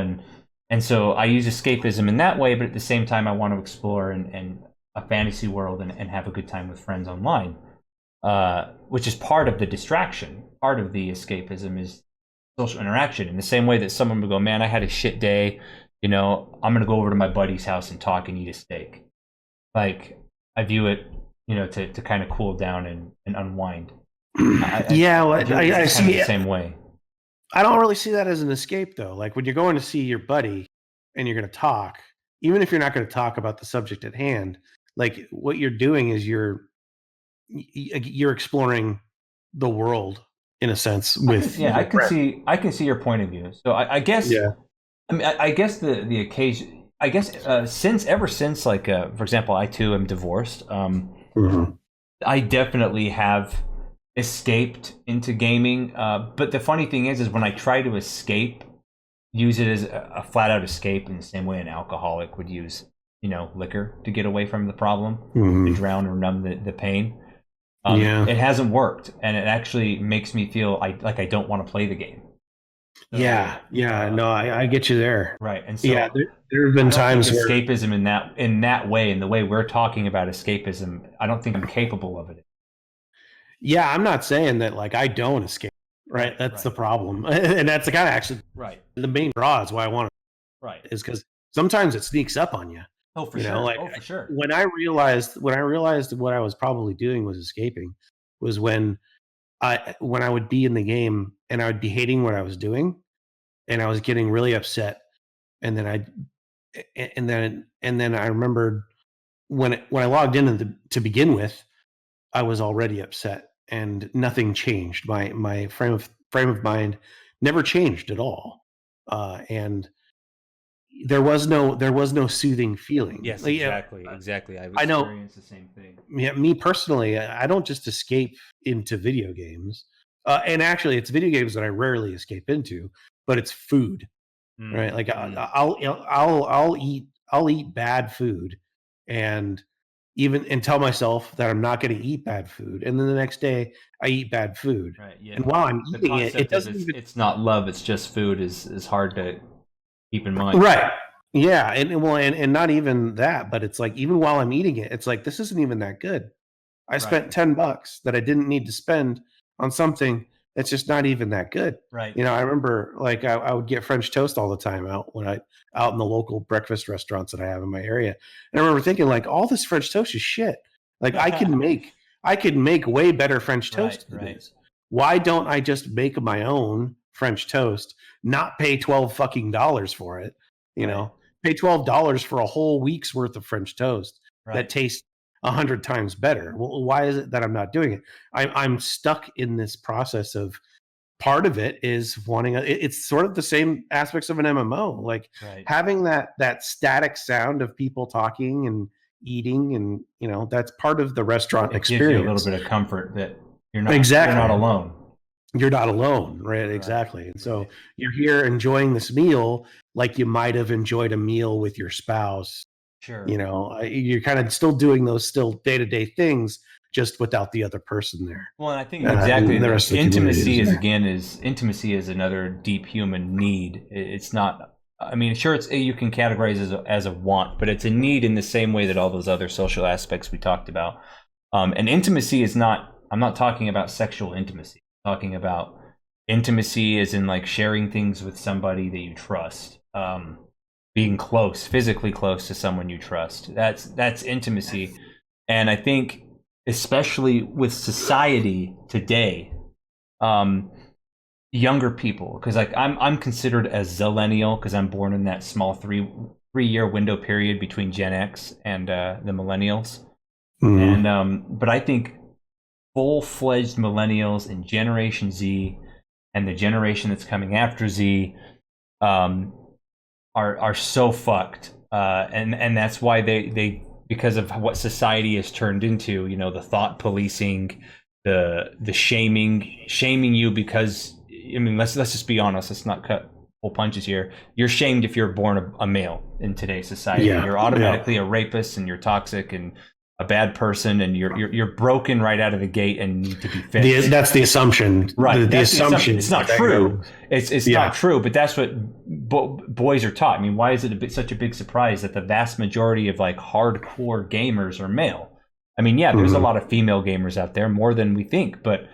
And so I use escapism in that way, but at the same time, I want to explore in a fantasy world and have a good time with friends online, which is part of the distraction. Part of the escapism is social interaction. In the same way that someone would go, man, I had a shit day, you know, I'm going to go over to my buddy's house and talk and eat a steak. Like, I view it, you know, to kind of cool down and unwind. I see the same way. I don't really see that as an escape, though. Like when you're going to see your buddy and you're going to talk, even if you're not going to talk about the subject at hand, like what you're doing is you're exploring the world in a sense. With I can see your point of view. So I guess I mean I guess the occasion. I guess ever since like for example, I too am divorced. I definitely have escaped into gaming, but the funny thing is when I try to escape, use it as a flat out escape in the same way an alcoholic would use, you know, liquor to get away from the problem, to drown or numb the pain. It hasn't worked, and it actually makes me feel like I don't want to play the game. Yeah, no, I get you there. Right, and so Yeah, there have been I don't times think where escapism in that way, in the way we're talking about escapism, I don't think I'm capable of it. yeah, I'm not saying that like I don't escape, right? That's the problem, and that's the kind of actually Right, the main draw is why I want it right. is because sometimes it sneaks up on you. Oh, for You sure. know, like Oh, for sure. when I realized what I was probably doing was escaping was when I would be in the game and I would be hating what I was doing and I was getting really upset and then and then I remembered when I logged in to begin with, I was already upset and nothing changed. My frame of mind never changed at all. And there was no soothing feeling. Yes, Like, exactly. I've I know. experienced the same thing. Yeah, me personally, I don't just escape into video games. And actually, it's video games that I rarely escape into, but it's food, right? Like I'll eat bad food, and and tell myself that I'm not going to eat bad food, and then the next day I eat bad food, Right. Yeah. and while I'm The eating it, it concept of doesn't even it's not love, it's just food is hard to keep in mind. right. Yeah, and not even that, but it's like even while I'm eating it, it's like this isn't even that good. I spent $10 that I didn't need to spend on something that's just not even that good. Right. You know, I remember like I would get French toast all the time out in the local breakfast restaurants that I have in my area. And I remember thinking like all this French toast is shit. Like I could make way better French toast than this. Why don't I just make my own French toast, not pay 12 fucking dollars for it, you know? Pay $12 for a whole week's worth of French toast that tastes 100 times better. Well, why is it that I'm not doing it? I'm stuck in this process of part of it is wanting it's sort of the same aspects of an MMO, like having that static sound of people talking and eating, and that's part of the restaurant experience. Gives you a little bit of comfort that you're not alone. You're not alone, right? Exactly. And so you're here enjoying this meal like you might have enjoyed a meal with your spouse. Sure. You're kind of still doing those still day-to-day things, just without the other person there. Well, and I think exactly intimacy intimacy is another deep human need. It's not. I mean, sure, you can categorize as a want, but it's a need in the same way that all those other social aspects we talked about. And intimacy is not. I'm not talking about sexual intimacy. I'm talking about intimacy as in like sharing things with somebody that you trust. Being close, physically close to someone you trust. That's intimacy. And I think especially with society today, younger people, because like I'm considered a zillennial because I'm born in that small three-year window period between Gen X and the millennials. Mm-hmm. And but I think full-fledged millennials and Generation Z and the generation that's coming after Z are so fucked, and that's why they because of what society has turned into, the thought policing, the shaming you because, I mean, let's just be honest, let's not cut full punches here. You're shamed if you're born a male in today's society. You're automatically a rapist and you're toxic and a bad person, and you're broken right out of the gate and need to be fixed. That's the assumption, right? The assumption. It's not true. It's not true, but that's what boys are taught. I mean, why is it such a big surprise that the vast majority of like hardcore gamers are male? I mean, yeah, there's a lot of female gamers out there, more than we think, but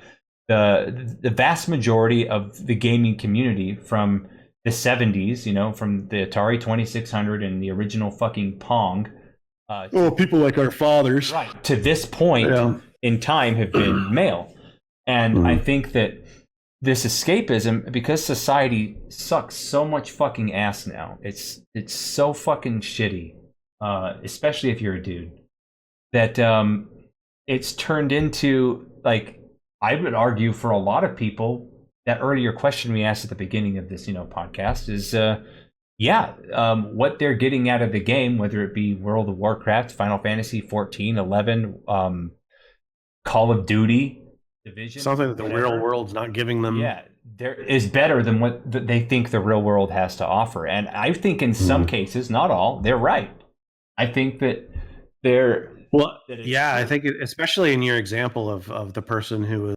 the vast majority of the gaming community from the 70s, from the Atari 2600 and the original fucking Pong. People like our fathers, right, to this point in time have been male. And I think that this escapism, because society sucks so much fucking ass now, it's so fucking shitty, especially if you're a dude, that it's turned into, like, I would argue for a lot of people, that earlier question we asked at the beginning of this podcast is what they're getting out of the game, whether it be World of Warcraft, Final Fantasy 14, 11, Call of Duty, Division, something that the real world's not giving them. Yeah, there is better than what they think the real world has to offer. And I think in some cases, not all, they're right. I think that they're I think especially in your example of the person who was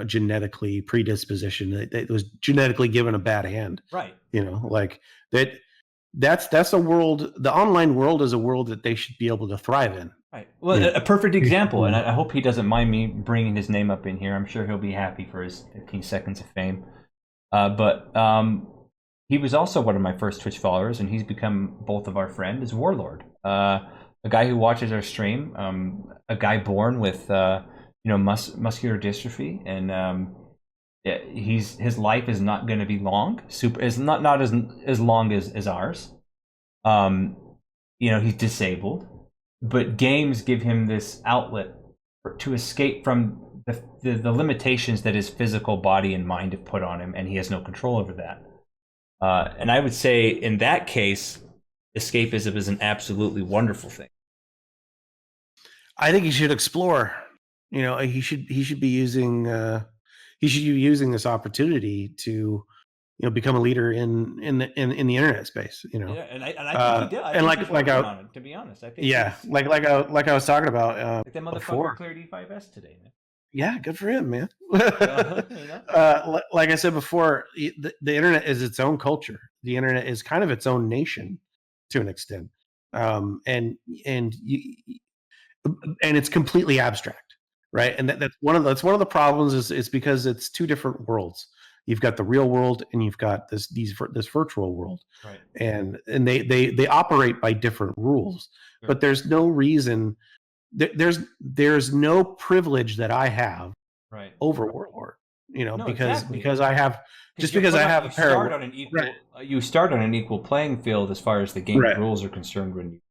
genetically predisposition. It was genetically given a bad hand. Right. Like that. That's a world. The online world is a world that they should be able to thrive in. Right. Well, a perfect example, and I hope he doesn't mind me bringing his name up in here. I'm sure he'll be happy for his 15 seconds of fame. But he was also one of my first Twitch followers, and he's become both of our friends, is Warlord. A guy who watches our stream, a guy born with muscular dystrophy, and his life is not going to be long. Is not as long as ours. He's disabled, but games give him this outlet to escape from the limitations that his physical body and mind have put on him, and he has no control over that. And I would say in that case, escapism is an absolutely wonderful thing. I think he should explore. He should be using this opportunity to become a leader in the internet space. Yeah, and I think he did. I think he's working on it, to be honest. I think like I was talking about. Like that motherfucker cleared E5S today, man. Yeah, good for him, man. Like I said before, the internet is its own culture. The internet is kind of its own nation to an extent, and it's completely abstract, right? And that's one of the problems is because it's two different worlds. You've got the real world, and you've got this virtual world, right? And they operate by different rules, Sure. But there's no reason. There's no privilege that I have right over Warlord, because exactly. I have just because I have a pair of you start on an equal playing field as far as the game right. rules are concerned when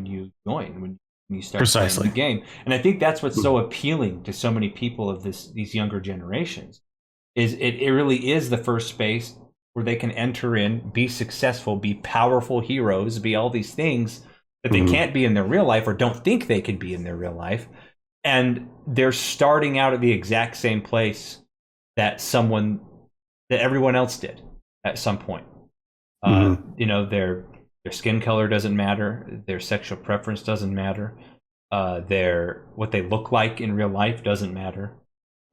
you join, when you start Precisely. playing the game. And I think that's what's so appealing to so many people of these younger generations is it really is the first space where they can enter in, be successful, be powerful heroes, be all these things that they can't be in their real life or don't think they can be in their real life. And they're starting out at the exact same place that everyone else did at some point. Their skin color doesn't matter. Their sexual preference doesn't matter. What they look like in real life doesn't matter.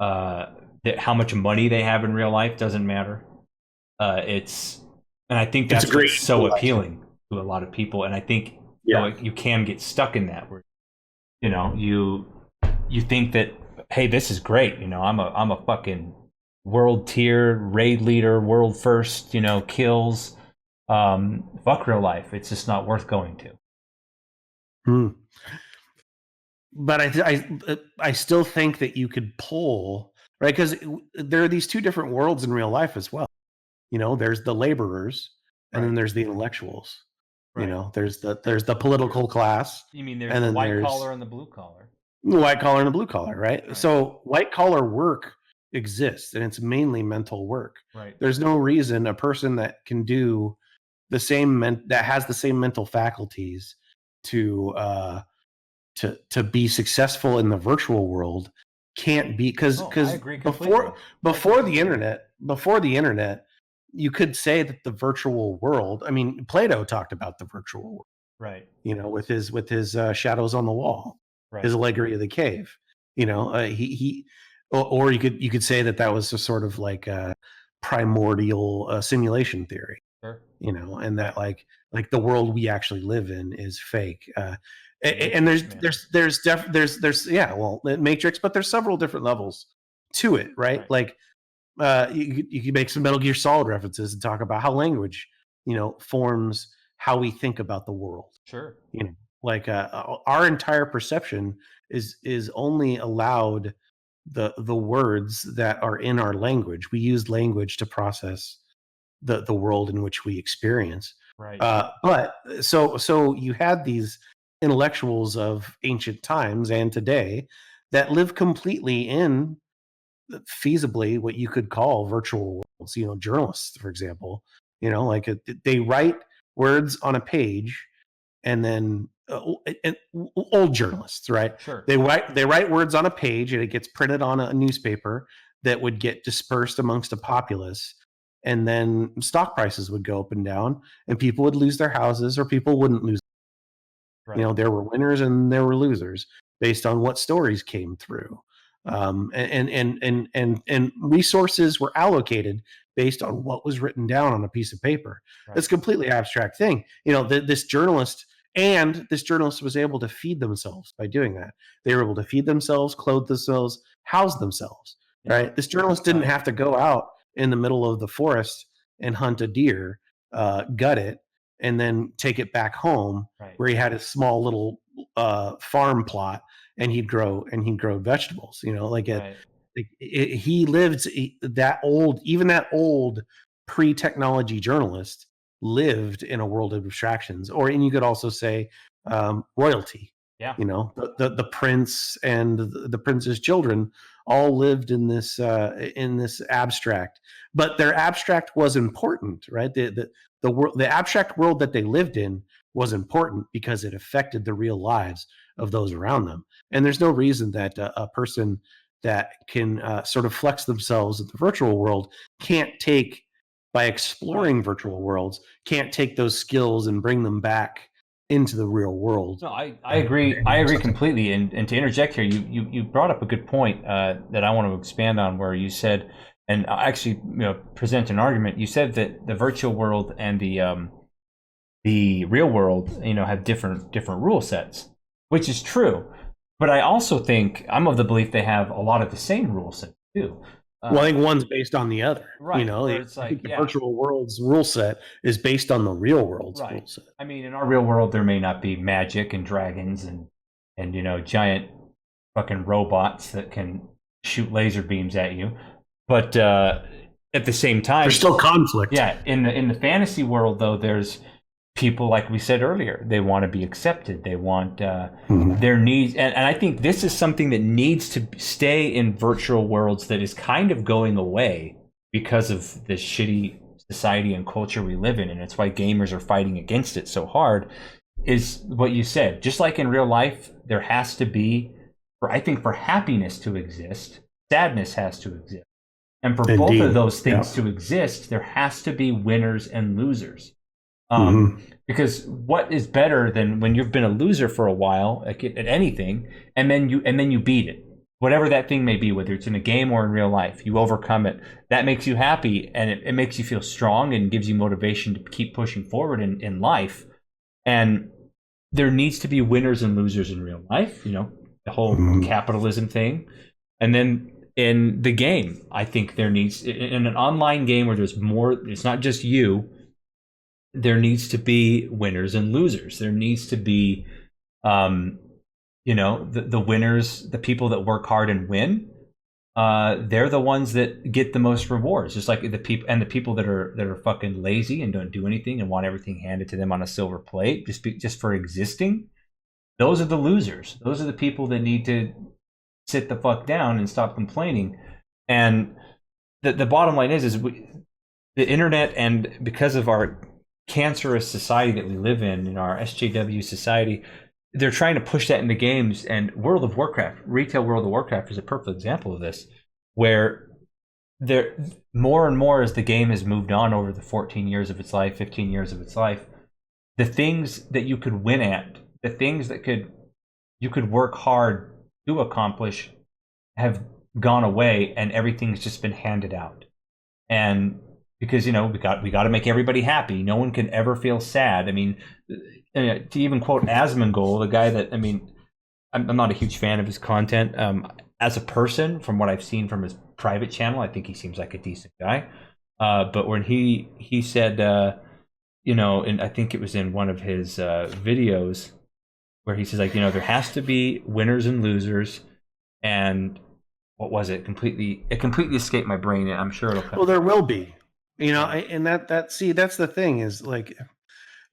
How much money they have in real life doesn't matter. And I think that's what's so appealing to a lot of people. And I think you can get stuck in that where you think that, hey, this is great. I'm a fucking world tier raid leader, world first. Kills. Fuck real life. It's just not worth going to. But I still think that you could pull, right, because there are these two different worlds in real life as well. There's the laborers, and then there's the intellectuals. Right. There's the political class. You mean there's the white collar and the blue collar? The white collar and the blue collar, right? So white collar work exists, and it's mainly mental work. Right. There's no reason a person that can do that has the same mental faculties to be successful in the virtual world can't be, because before the internet, you could say that the virtual world. I mean, Plato talked about the virtual world, right? With his shadows on the wall, right. His allegory of the cave. Or you could say that was a sort of like a primordial simulation theory. Sure. And that like the world we actually live in is fake. And there's Matrix, but there's several different levels to it, right? Like you can make some Metal Gear Solid references and talk about how language, forms how we think about the world. Sure. Like our entire perception is only allowed the words that are in our language. We use language to process the world in which we experience. Right. But so you had these intellectuals of ancient times and today that live completely in feasibly what you could call virtual worlds. Journalists, for example, like they write words on a page, and then old journalists, right? Sure. They write words on a page, and it gets printed on a newspaper that would get dispersed amongst a populace, and then stock prices would go up and down, and people would lose their houses, or people wouldn't lose. Right. There were winners and there were losers based on what stories came through. And resources were allocated based on what was written down on a piece of paper. Right. That's a completely abstract thing. This journalist was able to feed themselves by doing that. They were able to feed themselves, clothe themselves, house themselves. Yeah. Right. This journalist didn't have to go out in the middle of the forest and hunt a deer, gut it, and then take it back home, where he had a small little farm plot, and he'd grow vegetables. He lived that old pre-technology journalist lived in a world of abstractions. And you could also say royalty. Yeah. The prince and the prince's children all lived in this abstract, but their abstract was important, right? The abstract world that they lived in was important because it affected the real lives of those around them. And there's no reason that a person that can sort of flex themselves in the virtual world by exploring virtual worlds, can't take those skills and bring them back into the real world. No, I agree. I agree completely. And to interject here, you brought up a good point that I want to expand on, where you said, and actually present an argument. You said that the virtual world and the real world, have different rule sets, which is true. But I also think I'm of the belief they have a lot of the same rule sets too. I think one's based on the other. Right. The virtual world's rule set is based on the real world's rule set. I mean, in our real world, there may not be magic and dragons and giant fucking robots that can shoot laser beams at you, but at the same time, there's still conflict. Yeah. In the fantasy world, though, there's people, like we said earlier, they want to be accepted. They want their needs. And I think this is something that needs to stay in virtual worlds that is kind of going away because of the shitty society and culture we live in. And it's why gamers are fighting against it so hard, is what you said. Just like in real life, there has to be, for happiness to exist, sadness has to exist. And for both of those things to exist, there has to be winners and losers. Because what is better than when you've been a loser for a while at anything, and then you beat it, whatever that thing may be, whether it's in a game or in real life, you overcome it. That makes you happy, and it makes you feel strong and gives you motivation to keep pushing forward in life. And there needs to be winners and losers in real life, the whole capitalism thing. And then in the game, I think there needs, in an online game where there's more, it's not just you, there needs to be winners and losers. There needs to be, the winners, the people that work hard and win. They're the ones that get the most rewards. Just like the people that are fucking lazy and don't do anything and want everything handed to them on a silver plate just for existing. Those are the losers. Those are the people that need to sit the fuck down and stop complaining. And the bottom line is the internet, and because of our cancerous society that we live in our SJW society, they're trying to push that into games. And retail World of Warcraft is a perfect example of this, where there more and more as the game has moved on over the 14 years of its life, 15 years of its life, the things that you could win at, the things that you could work hard to accomplish have gone away, and everything's just been handed out. And because we got to make everybody happy. No one can ever feel sad. I mean, to even quote Asmongold, the guy that, I'm not a huge fan of his content. As a person, from what I've seen from his private channel, I think he seems like a decent guy. But when he said, and I think it was in one of his videos where he says, there has to be winners and losers, and what was it? It completely escaped my brain, and I'm sure it'll come. Well, there will be. And that's the thing, is like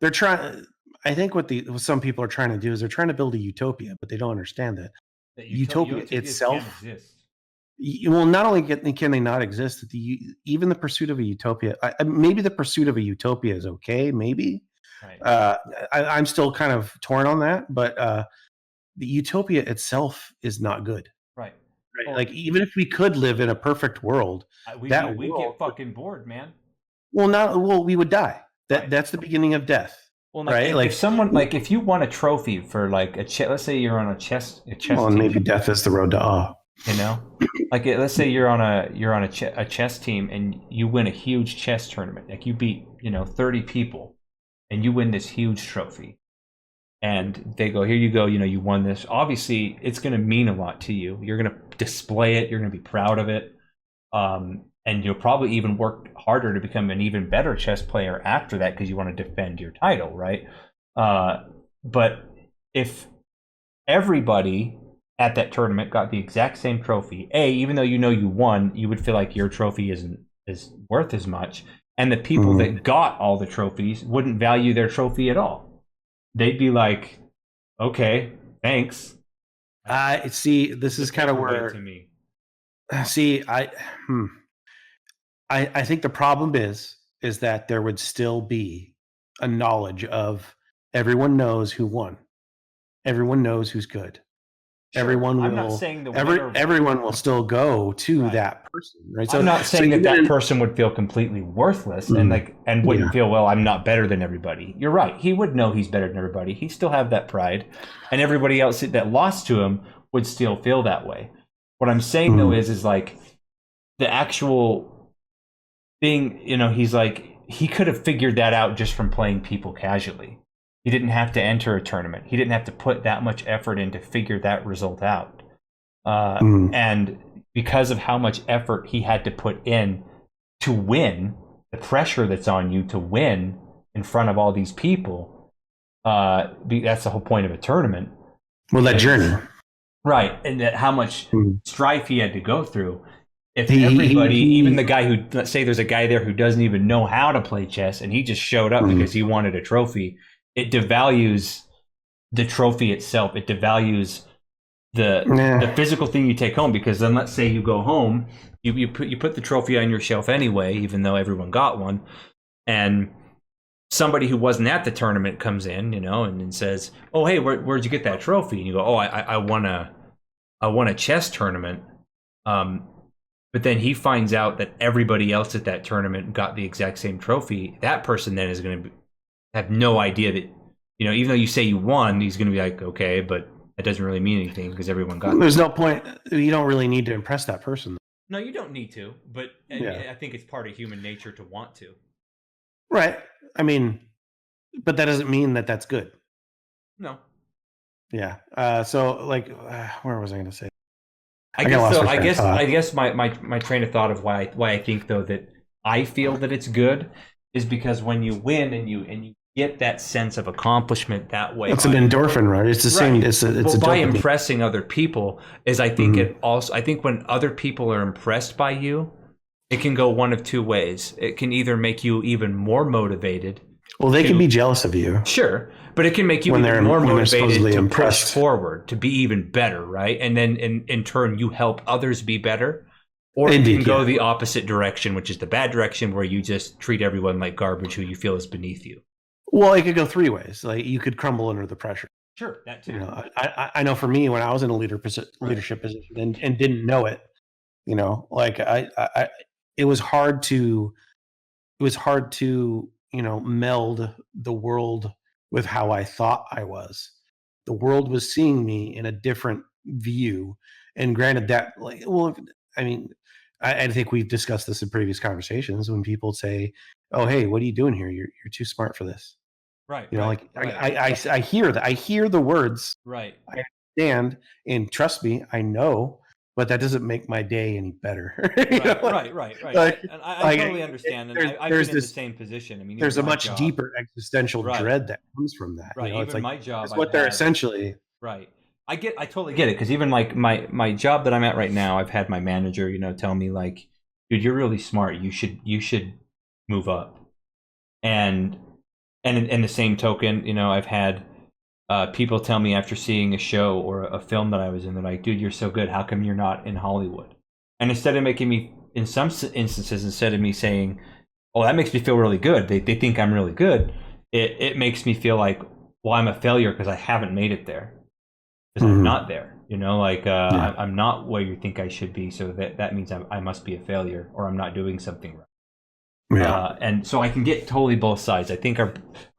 they're trying. I think what some people are trying to do is they're trying to build a utopia, but they don't understand that utopia itself. Well, not only can they not exist, even the pursuit of a utopia. Maybe the pursuit of a utopia is okay. Maybe right. I'm still kind of torn on that, but the utopia itself is not good. Right. Right. Like, even if we could live in a perfect world, we get fucking bored, man. Well, we would die. Right. That's the beginning of death. Well, right? If you won a trophy for let's say you're on a chess well, team. Maybe death is the road to awe. You know, like let's say you're on a chess team and you win a huge chess tournament. Like you beat 30 people, and you win this huge trophy. And they go, here you go. You won this. Obviously, it's going to mean a lot to you. You're going to display it. You're going to be proud of it. And you'll probably even work harder to become an even better chess player after that because you want to defend your title, right? But if everybody at that tournament got the exact same trophy, even though you won, you would feel like your trophy isn't worth as much. And the people that got all the trophies wouldn't value their trophy at all. They'd be like, okay, thanks. See, this is kind of where to me. See, I think the problem is that there would still be a knowledge of everyone knows who won. Everyone knows who's good. Sure. Everyone will. I'm not saying everyone will still go to that person, right? So I'm not saying that person would feel completely worthless and wouldn't feel, well, I'm not better than everybody. You're right. He would know he's better than everybody. He still have that pride, and everybody else that lost to him would still feel that way. What I'm saying though is like the actual thing. He's like he could have figured that out just from playing people casually. He didn't have to enter a tournament. He didn't have to put that much effort in to figure that result out. And because of how much effort he had to put in to win, the pressure that's on you to win in front of all these people, that's the whole point of a tournament. Well, that journey. Right, and that how much strife he had to go through. If everybody, even the guy who, let's say there's a guy there who doesn't even know how to play chess, and he just showed up because he wanted a trophy, it devalues the trophy itself. It devalues the physical thing you take home, because then let's say you go home, you put the trophy on your shelf anyway, even though everyone got one, and somebody who wasn't at the tournament comes in, and says, "Oh, hey, where'd you get that trophy?" And you go, "Oh, I won a chess tournament." But then he finds out that everybody else at that tournament got the exact same trophy. That person then is going to have no idea that, even though you say you won, he's going to be like, okay, but that doesn't really mean anything because everyone got There's no point. You don't really need to impress that person. No, you don't need to, but I think it's part of human nature to want to. Right. I mean, but that doesn't mean that that's good. No. Yeah. So like, where was I going to say? I guess my train of thought of why I think though that I feel that it's good is because when you win and you get that sense of accomplishment that way, it's an endorphin, right? It's the same. It's by impressing other people is I think it also. I think when other people are impressed by you, it can go one of two ways. It can either make you even more motivated. Well, they can be jealous of you. Sure. But it can make you even more motivated to push forward, to be even better, right? And then in turn, you help others be better. Or you can go the opposite direction, which is the bad direction, where you just treat everyone like garbage who you feel is beneath you. Well, it could go three ways. Like you could crumble under the pressure. Sure, that too. I know for me, when I was in a leadership position and didn't know it, like it was hard to meld the world with how I thought I was. The world was seeing me in a different view. And granted that, I think we've discussed this in previous conversations when people say, "Oh, hey, what are you doing here? You're too smart for this." Right. I hear that. I hear the words. Right. I understand, and trust me, I know, but that doesn't make my day any better. Right. And I totally understand. And I've been in the same position. I mean, there's a much deeper existential dread that comes from that. Right. It's like my job. It's what they're essentially. Right. I totally get it, because even like my job that I'm at right now, I've had my manager, tell me like, dude, you're really smart. You should move up. And in the same token, I've had people tell me after seeing a show or a film that I was in, they're like, dude, you're so good. How come you're not in Hollywood? And instead of making me, in some instances, instead of me saying, oh, that makes me feel really good, they think I'm really good, it makes me feel like, well, I'm a failure because I haven't made it there. Because I'm not there, I'm not where you think I should be. So that means I must be a failure, or I'm not doing something right. Yeah. And so I can get totally both sides. I think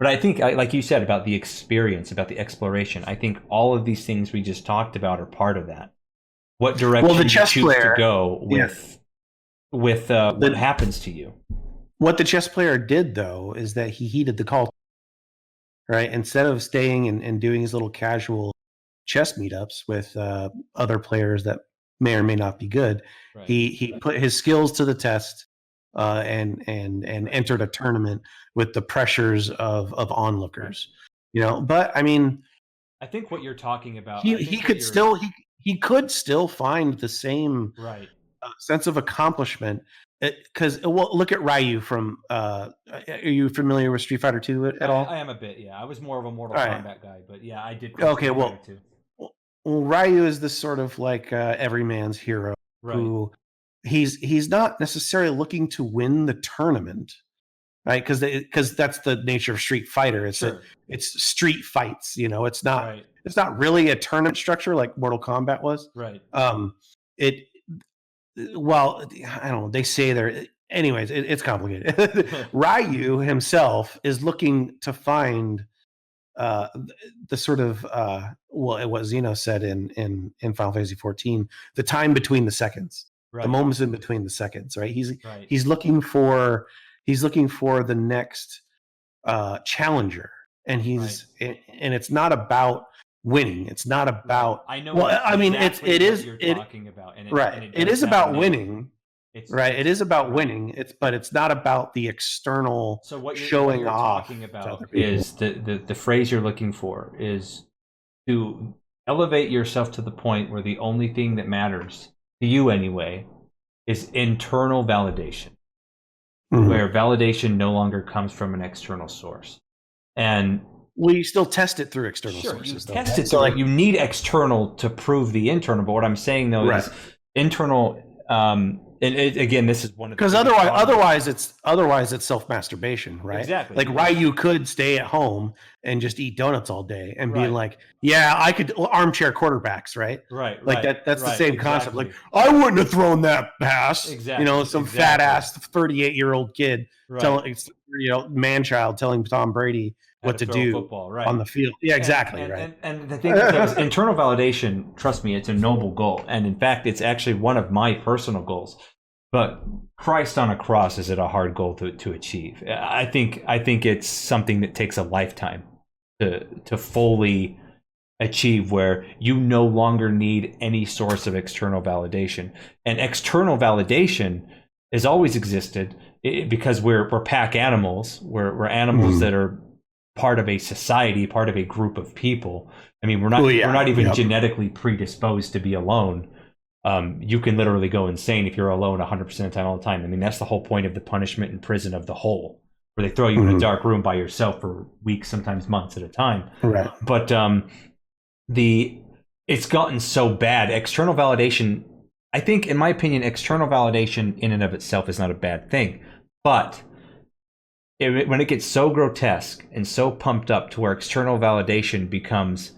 like you said about the experience, about the exploration, I think all of these things we just talked about are part of that. what direction the you chess choose player, to go with what happens to you. What the chess player did, though, is that he heeded the call, right? Instead of staying and doing his little casual chess meetups with other players that may or may not be good, Right. he put his skills to the test and entered a tournament with the pressures of onlookers. But I mean, I think what you're talking about, he could still find the same right sense of accomplishment. Because look at Ryu from. Are you familiar with Street Fighter 2 at all? I am a bit. Yeah, I was more of a Mortal All right. Kombat guy, but yeah, I did. Okay, Street Fighter 2. Well, Ryu is this sort of like every man's hero who he's not necessarily looking to win the tournament, right? Because that's the nature of Street Fighter. It's street fights. It's not really a tournament structure like Mortal Kombat was. Right. Well, I don't know. They say there. Anyways, it's complicated. Ryu himself is looking to find the sort of what Zeno said in Final Fantasy 14, the time between the seconds, the moments in between the seconds, right? He's looking for the next challenger, and and it's not about winning. It's not about. I know. Well, I mean, it is talking about, and it is about winning. It is about winning. But it's not about the external. So what you're showing off talking about is the phrase you're looking for is to elevate yourself to the point where the only thing that matters to you anyway is internal validation, where validation no longer comes from an external source. And you still test it through external sources. You test it. So you need external to prove the internal. But what I'm saying though is internal. Again, this is one of the, because otherwise it's self-masturbation, right? Exactly. Like Ryu could stay at home and just eat donuts all day and be like, yeah, I could armchair quarterbacks, right? Right. Like that's the same concept. Like, I wouldn't have thrown that pass. Exactly. Some fat ass 38-year-old kid telling man child telling Tom Brady what to do football, on the field. Yeah, exactly. And the thing is, internal validation, trust me, it's a noble goal. And in fact, it's actually one of my personal goals. But Christ on a cross, is it a hard goal to achieve? I think it's something that takes a lifetime to fully achieve, where you no longer need any source of external validation. And external validation has always existed because we're pack animals. We're animals that are part of a society, part of a group of people. I mean, we're not even genetically predisposed to be alone. You can literally go insane if you're alone 100% of the time, all the time. I mean, that's the whole point of the punishment in prison of the hole, where they throw you in a dark room by yourself for weeks, sometimes months at a time. Right. But it's gotten so bad. External validation, I think, in my opinion, external validation in and of itself is not a bad thing. But when it gets so grotesque and so pumped up to where external validation becomes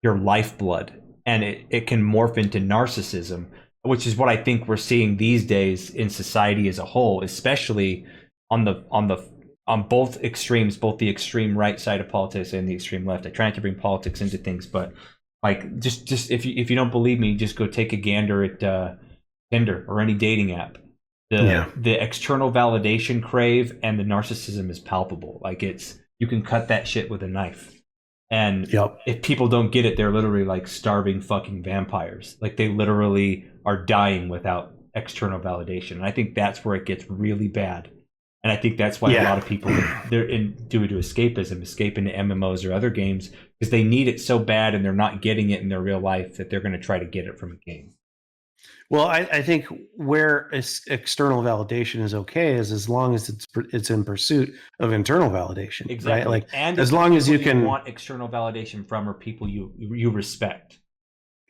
your lifeblood, and it can morph into narcissism, which is what I think we're seeing these days in society as a whole, especially on both extremes, both the extreme right side of politics and the extreme left. I try not to bring politics into things, but like just if you don't believe me, just go take a gander at Tinder or any dating app. The external validation crave and the narcissism is palpable. Like you can cut that shit with a knife. And if people don't get it, they're literally like starving fucking vampires. Like they literally are dying without external validation. And I think that's where it gets really bad. And I think that's why a lot of people they're due to escapism, escape into MMOs or other games, because they need it so bad and they're not getting it in their real life that they're going to try to get it from a game. Well, I think where external validation is okay is as long as it's in pursuit of internal validation. Exactly. Right? Like, and as long as you can want external validation from are people you respect.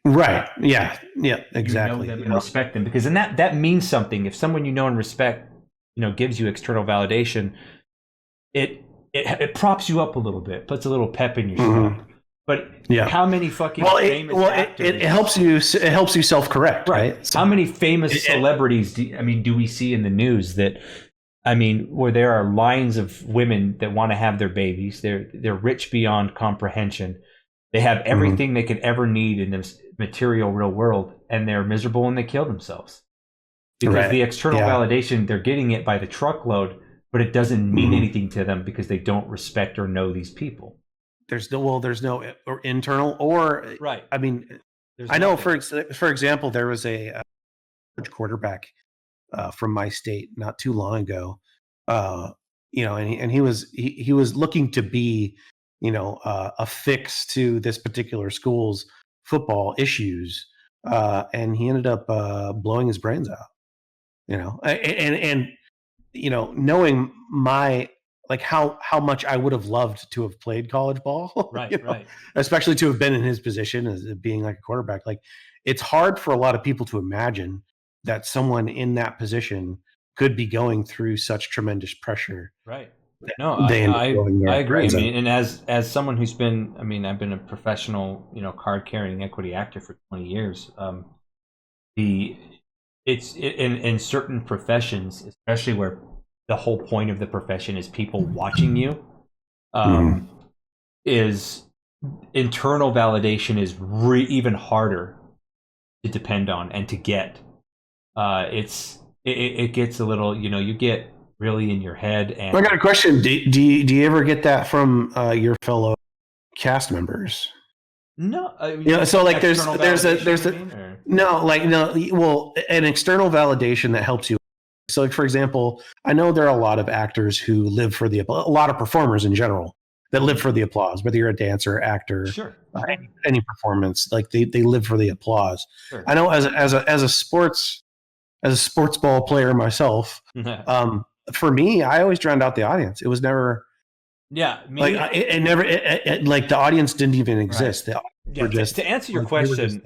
Right. Yeah. Yeah. Exactly. You know them and respect them, because then that means something. If someone you know and respect, gives you external validation, it props you up a little bit, puts a little pep in your step. But how many fucking famous actors? It helps you. It helps you self-correct, right? So, how many famous celebrities do we see in the news that, where there are lines of women that want to have their babies? They're rich beyond comprehension. They have everything they could ever need in this material real world, and they're miserable and they kill themselves. Because the external validation, they're getting it by the truckload, but it doesn't mean anything to them because they don't respect or know these people. There's no or internal or right. I mean, I know for example, there was a quarterback from my state not too long ago, you know, and he was looking to be, you know, a fix to this particular school's football issues, and he ended up blowing his brains out. You know, and you know, knowing my like how much I would have loved to have played college ball, right, you know? right, especially to have been in his position as being like a quarterback. Like, it's hard for a lot of people to imagine that someone in that position could be going through such tremendous pressure. Right. No, I agree. I mean, and as someone who's been, I mean, I've been a professional, you know, card carrying equity actor for 20 years. It's in certain professions, especially where the whole point of the profession is people watching you, is internal validation is even harder to depend on and to get. It gets a little, you know, you get really in your head. And I got a question. Do you ever get that from your fellow cast members? No, you know, so like there's an external validation that helps you. So like, for example, I know there are a lot of actors who live for a lot of performers in general that live for the applause, whether you're a dancer, actor, sure. Any performance, like they live for the applause. Sure. I know as a sports ball player myself, for me, I always drowned out the audience. It was never, it never like the audience didn't even exist. Right. To answer your question,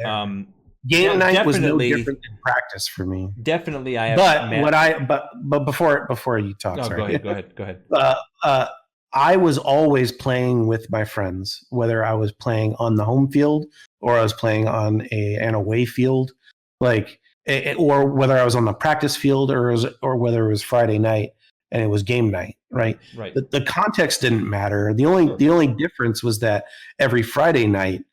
game night was no different than practice for me. Definitely, I have. But before you talk, sorry. Go ahead. I was always playing with my friends, whether I was playing on the home field or I was playing on an away field, like, or whether I was on the practice field or whether it was Friday night and it was game night, right? Right. The context didn't matter. The only difference was that every Friday night,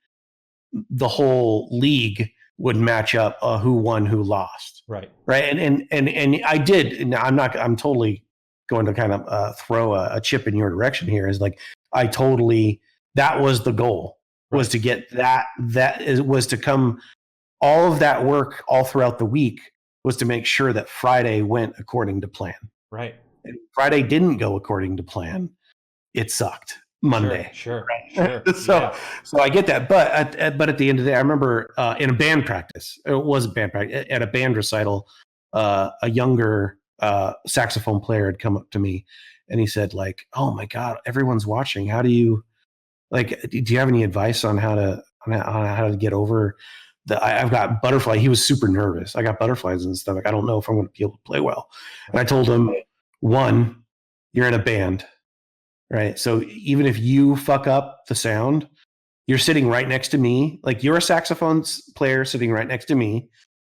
the whole league would match up who won, who lost. Right. Right. And I did. And I'm totally going to kind of throw a chip in your direction here. Is like, that was the goal, was to get was to come, all of that work all throughout the week was to make sure that Friday went according to plan. Right. And Friday didn't go according to plan. It sucked. Monday. Sure. So I get that. But at the end of the day, I remember in a band practice, it was a band practice, at a band recital, a younger saxophone player had come up to me and he said, like, "Oh my God, everyone's watching. How do you, like, do you have any advice on how to get over I've got butterfly." He was super nervous. I got butterflies and stuff. Like, I don't know if I'm going to be able to play well. And I told him, one, you're in a band. Right. So even if you fuck up the sound, you're sitting right next to me. Like, you're a saxophone player sitting right next to me.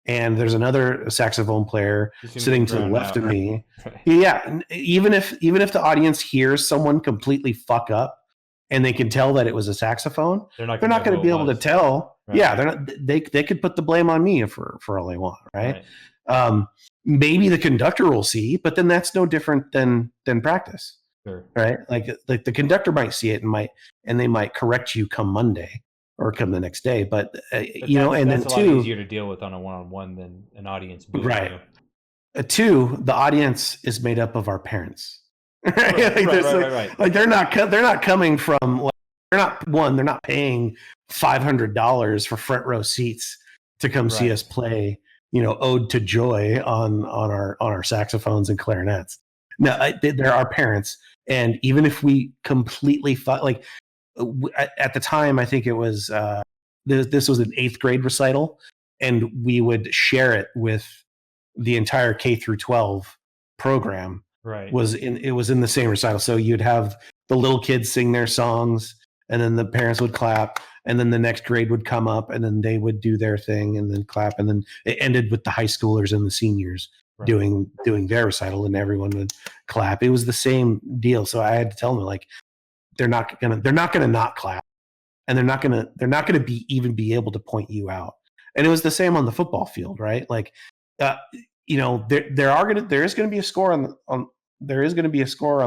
And there's another saxophone player sitting to the left of me. Yeah. Even if the audience hears someone completely fuck up and they can tell that it was a saxophone, they're not going to be able to tell. Right. Yeah. They're not, they could put the blame on me for all they want. Right. Maybe the conductor will see, but then that's no different than practice. Sure. Right. Like the conductor might see it and they might correct you come Monday or come the next day. But you know, and then that's a lot easier to deal with on a one-on-one than an audience booth. Right. Two, the audience is made up of our parents. Right. Like they're not coming from, like, they're not paying $500 for front row seats to come see us play, you know, Ode to Joy on our saxophones and clarinets. No, they're our parents. And even if we completely like at the time, I think it was this was an 8th grade recital, and we would share it with the entire K through 12 program. Right. It was in the same recital. So you'd have the little kids sing their songs, and then the parents would clap, and then the next grade would come up, and then they would do their thing and then clap, and then it ended with the high schoolers and the seniors doing their recital, and everyone would clap. It was the same deal. So I had to tell them, like, they're not gonna not clap. and they're not gonna be able to point you out. And it was the same on the football field, right? Like, there is gonna be a score on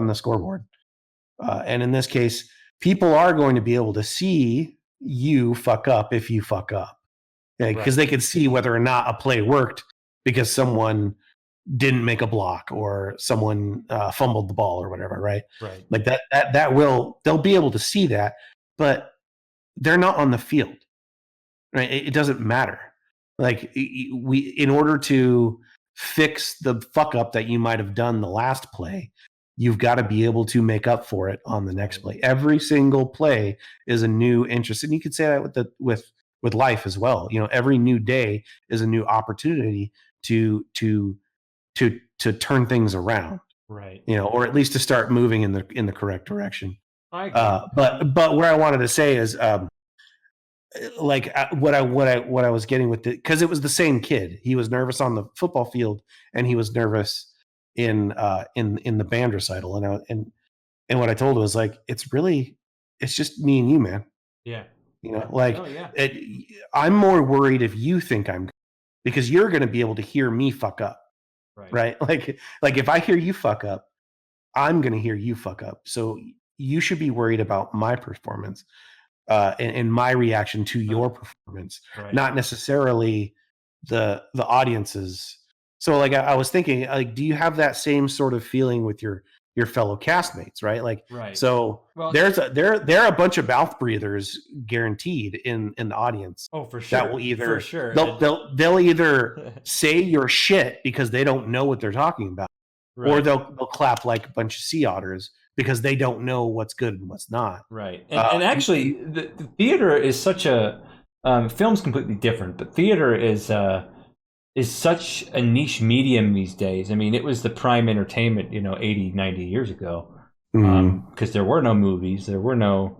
the scoreboard, and in this case, people are going to be able to see you fuck up if you fuck up, because they can see whether or not a play worked because someone didn't make a block or someone fumbled the ball or whatever, right? Right. Like they'll be able to see that, but they're not on the field, right? It doesn't matter. Like, in order to fix the fuck up that you might have done the last play, you've got to be able to make up for it on the next play. Every single play is a new interest, and you could say that with life as well. Every new day is a new opportunity to turn things around, Right. or at least to start moving in the correct direction. I agree. But where I wanted to say is, what I was getting with it, because it was the same kid. He was nervous on the football field, and he was nervous in the band recital. And what I told him was like, it's just me and you, man. Yeah. Oh, yeah. I'm more worried if you think I'm good, because you're going to be able to hear me fuck up. Right. Like if I hear you fuck up, I'm going to hear you fuck up. So you should be worried about my performance, and my reaction to your performance, not necessarily the audience's. So like I was thinking, like, do you have that same sort of feeling with your fellow castmates, right? Like, so there are a bunch of mouth breathers guaranteed in the audience. Oh, for sure. That will either, for sure. they'll either say your shit because they don't know what they're talking about, or they'll clap like a bunch of sea otters because they don't know what's good and what's not. Right. And actually, the theater is such a film's completely different, but theater is such a niche medium these days. I mean, it was the prime entertainment, 80, 90 years ago, because there were no movies, there were no,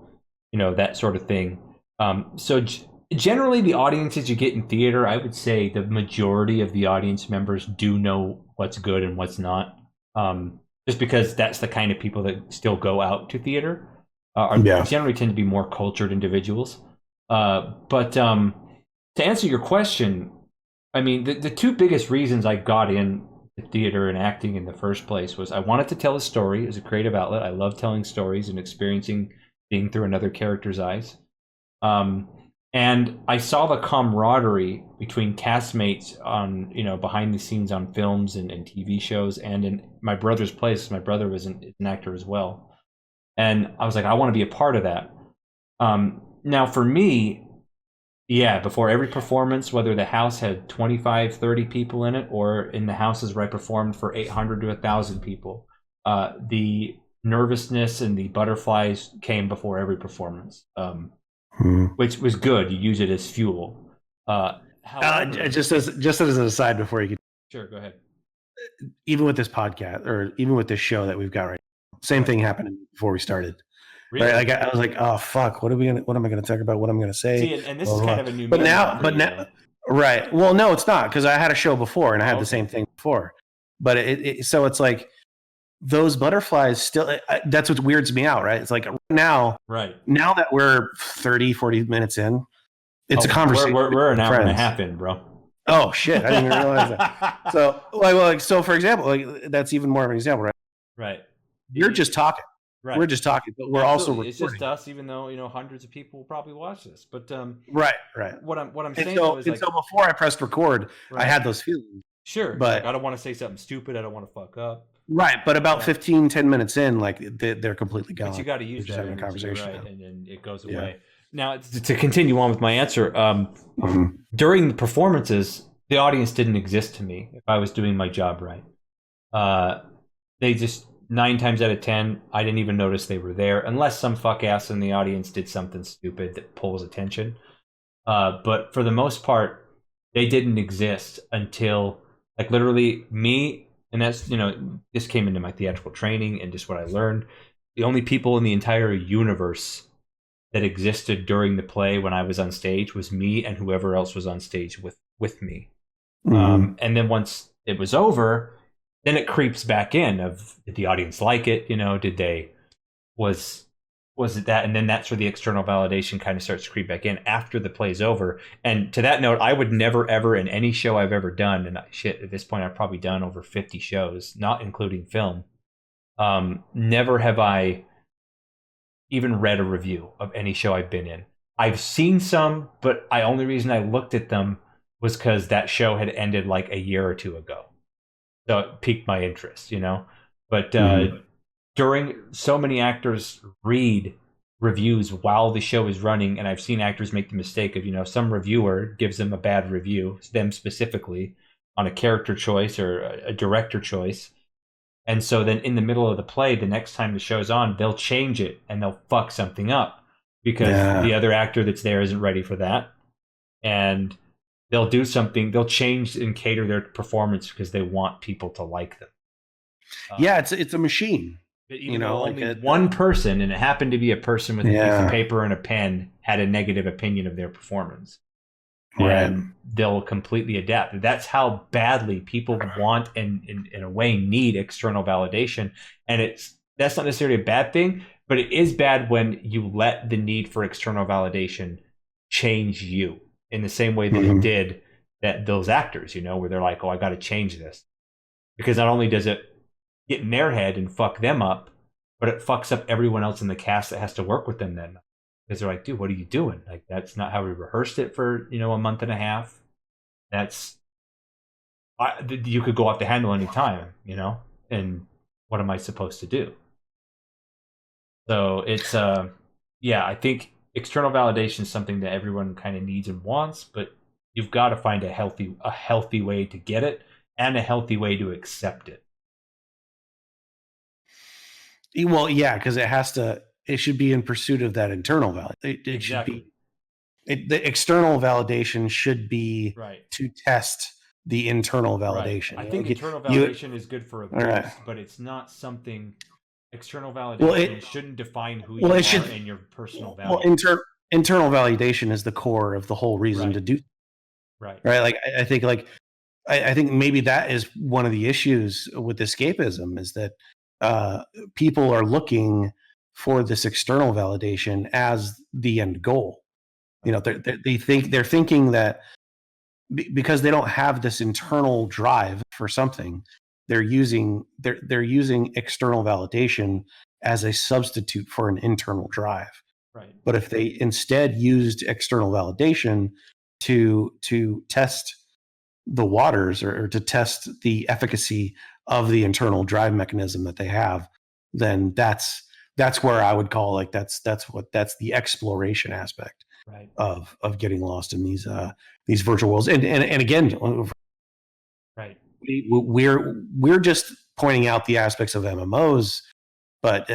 that sort of thing. So generally, the audiences you get in theater, I would say the majority of the audience members do know what's good and what's not. Just because that's the kind of people that still go out to theater, generally tend to be more cultured individuals. But to answer your question, I mean, the two biggest reasons I got in theater and acting in the first place was I wanted to tell a story as a creative outlet. I love telling stories and experiencing being through another character's eyes. And I saw the camaraderie between castmates on, behind the scenes on films and TV shows, and in my brother's plays. My brother was an actor as well. And I was like, I want to be a part of that. Now for me, before every performance, whether the house had 25, 30 people in it, or in the houses where I performed for 800 to 1,000 people, the nervousness and the butterflies came before every performance. Which was good. You use it as fuel. However, just as an aside before you can. Sure, go ahead. Even with this podcast, or even with this show that we've got right now, same thing happened before we started. Really? Right? Like I was like, oh fuck, what am I going to talk about? What am I going to say? See, and this is kind of a new. But now, right? Well, no, it's not, because I had a show before and I had the same thing before. But so it's like, those butterflies still, that's what weirds me out, right? It's like now that we're 30, 40 minutes in, it's a conversation. We're an hour and a half in, bro. Oh shit, I didn't even realize that. So for example, that's even more of an example, right? Right. You're just talking. Right. We're just talking, but we're also recording. It's just us, even though hundreds of people will probably watch this. But right. What I'm saying is, so before I pressed record, I had those feelings. Sure, but I don't want to say something stupid. I don't want to fuck up. Right, but about 15, 10 minutes in, like they're completely gone. But you got to use that having a conversation, right, and then it goes away. Now, to continue on with my answer, during the performances, the audience didn't exist to me if I was doing my job right. They just 9 times out of 10, I didn't even notice they were there, unless some fuck ass in the audience did something stupid that pulls attention. But for the most part, they didn't exist until, like, literally me. And that's, this came into my theatrical training and just what I learned. The only people in the entire universe that existed during the play when I was on stage was me and whoever else was on stage with me. And then once it was over, then it creeps back in of, did the audience like it? Did they, was was it that, and then that's where the external validation kind of starts to creep back in after the play's over. And to that note, I would never ever in any show I've ever done, and shit, at this point I've probably done over 50 shows, not including film. Never have I even read a review of any show I've been in. I've seen some, but the only reason I looked at them was because that show had ended like a year or two ago. So it piqued my interest, you know? But during, so many actors read reviews while the show is running, and I've seen actors make the mistake of, you know, some reviewer gives them a bad review, them specifically, on a character choice or a director choice. And so then in the middle of the play, the next time the show's on, they'll change it and they'll fuck something up because the other actor that's there isn't ready for that. And they'll do something, they'll change and cater their performance because they want people to like them. Yeah, it's a machine. You know, only one person, and it happened to be a person with a piece of paper and a pen, had a negative opinion of their performance. And they'll completely adapt. That's how badly people want and in a way need external validation. And that's not necessarily a bad thing, but it is bad when you let the need for external validation change you in the same way that it did those actors, you know, where they're like, oh, I got to change this. Because not only does it get in their head and fuck them up, but it fucks up everyone else in the cast that has to work with them then. Because they're like, dude, what are you doing? Like, that's not how we rehearsed it for, you know, a month and a half. You could go off the handle any time, you know? And what am I supposed to do? So it's, I think external validation is something that everyone kind of needs and wants, but you've got to find a healthy way to get it and a healthy way to accept it. Well, yeah, because it should be in pursuit of that internal value. It should be, the external validation should be to test the internal validation. I think internal validation is good for a boost, but it's not something. External validation shouldn't define who you are and your personal value. Well, internal validation is the core of the whole reason to do. Right. Like I think maybe that is one of the issues with escapism, is that people are looking for this external validation as the end goal. You know, they're thinking that because they don't have this internal drive for something, they're using external validation as a substitute for an internal drive. Right. But if they instead used external validation to test the waters or to test the efficacy of the internal drive mechanism that they have, then that's where I would call, like, that's the exploration aspect of getting lost in these virtual worlds. And again, we're just pointing out the aspects of MMOs, but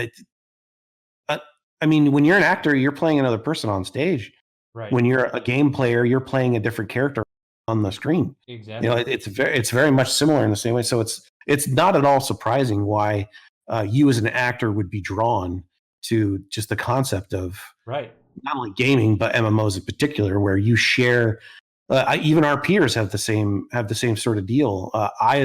I mean, when you're an actor, you're playing another person on stage. Right. When you're a game player, you're playing a different character on the screen. Exactly. You know, it's very much similar in the same way. So it's not at all surprising why you as an actor would be drawn to just the concept of not only gaming but MMOs in particular, where you share. Even our peers have the same sort of deal. I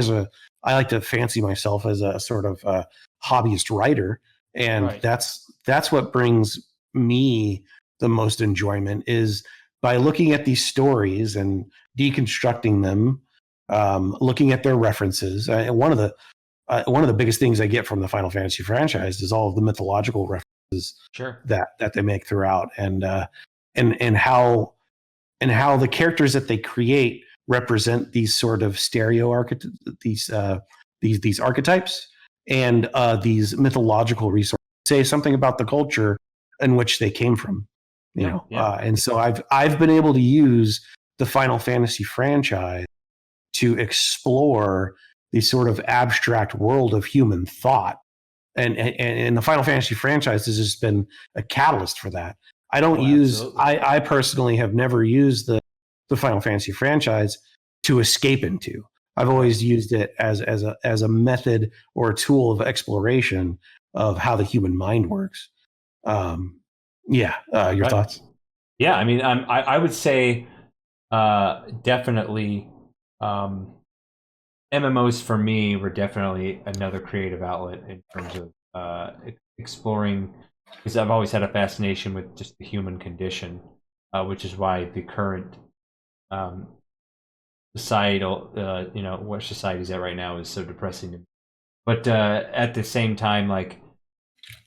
like to fancy myself as a sort of hobbyist writer, and that's what brings me the most enjoyment, is by looking at these stories and deconstructing them, looking at their references. One of the biggest things I get from the Final Fantasy franchise is all of the mythological references that they make throughout, and how the characters that they create represent these sort of these archetypes and these mythological resources, say something about the culture in which they came from, you know. And so I've been able to use the Final Fantasy franchise to explore the sort of abstract world of human thought, and the Final Fantasy franchise has just been a catalyst for that. I personally have never used the Final Fantasy franchise to escape into. I've always used it as a method or a tool of exploration of how the human mind works. Your thoughts? Yeah, I mean, I would say definitely MMOs for me were definitely another creative outlet in terms of exploring because I've always had a fascination with just the human condition, which is why the current societal, where society's at right now is so depressing. But at the same time, like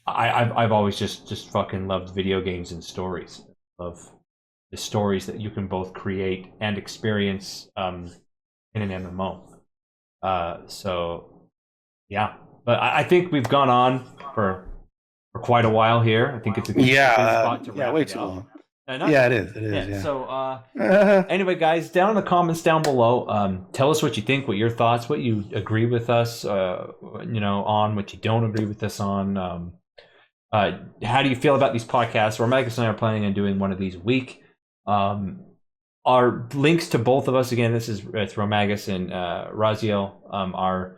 I've always just fucking loved video games and stories. Of the stories that you can both create and experience in an MMO. So yeah, but I think we've gone on for quite a while here. I think it's a good spot to wrap way it too up. long. It is. is. So anyway, guys, down in the comments down below, tell us what you think, what your thoughts, what you agree with us, on, what you don't agree with us on. How do you feel about these podcasts? Rhomagus and I are planning on doing one of these a week. Our links to both of us, again, it's Rhomagus and Raziel. Our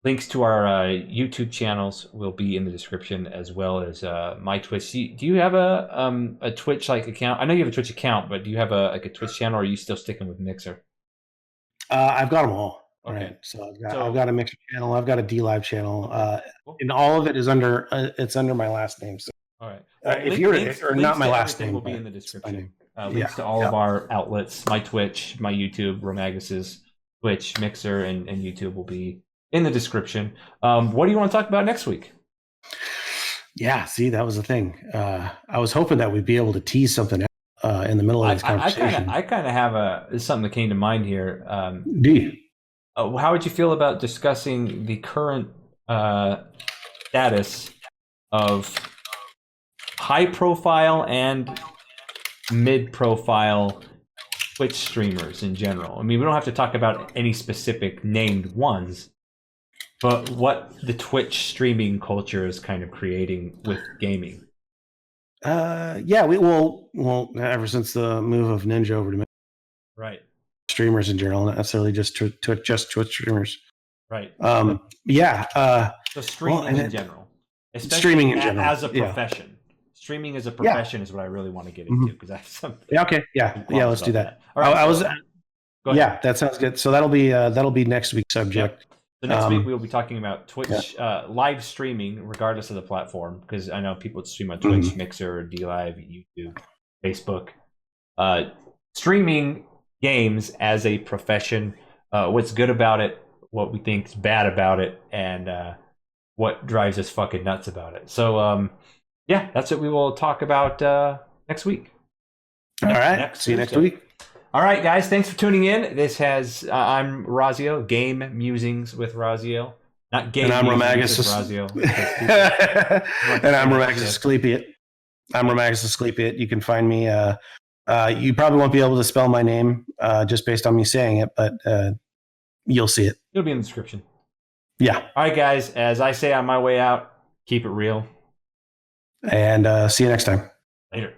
links to our YouTube channels will be in the description, as well as my Twitch. Do you have a Twitch like account? I know you have a Twitch account, but do you have a Twitch channel, or are you still sticking with Mixer? I've got them all. Okay. Right. So I've got a Mixer channel. I've got a DLive channel, and all of it is under my last name. So all right. if you're not my last name, will be in the description. Links Links to all of our outlets, my Twitch, my YouTube, Rhomagus's Twitch, Mixer, and YouTube will be in the description. What do you want to talk about next week? Yeah, see, that was the thing. I was hoping that we'd be able to tease something in the middle of this conversation. I kind of have something that came to mind here. Do you? How would you feel about discussing the current status of high-profile and mid-profile Twitch streamers in general? I mean, we don't have to talk about any specific named ones, but what the Twitch streaming culture is kind of creating with gaming. Ever since the move of Ninja over to right, streamers in general, not necessarily just Twitch streamers. Right. So streaming in general, streaming in general as a profession. Streaming as a profession is what I really want to get into, because I have some. Yeah. Okay. Yeah. Let's do that. All right. Go ahead. Yeah, that sounds good. So that'll be next week's subject. Yep. So next week we'll be talking about Twitch live streaming, regardless of the platform, because I know people stream on Twitch, Mixer, DLive, YouTube, Facebook. Streaming games as a profession. What's good about it? What we think's bad about it? And what drives us fucking nuts about it? So yeah, that's what we will talk about next week. All right. See you next week. All right, guys. Thanks for tuning in. This has I'm Raziel, Game Musings with Raziel. Not Game and I'm Musings Rhomagus with Raziel. And I'm Rhomagus Escapism. I'm Rhomagus Escapism. You can find me. You probably won't be able to spell my name just based on me saying it, but you'll see it. It'll be in the description. Yeah. All right, guys. As I say on my way out, keep it real. And see you next time. Later.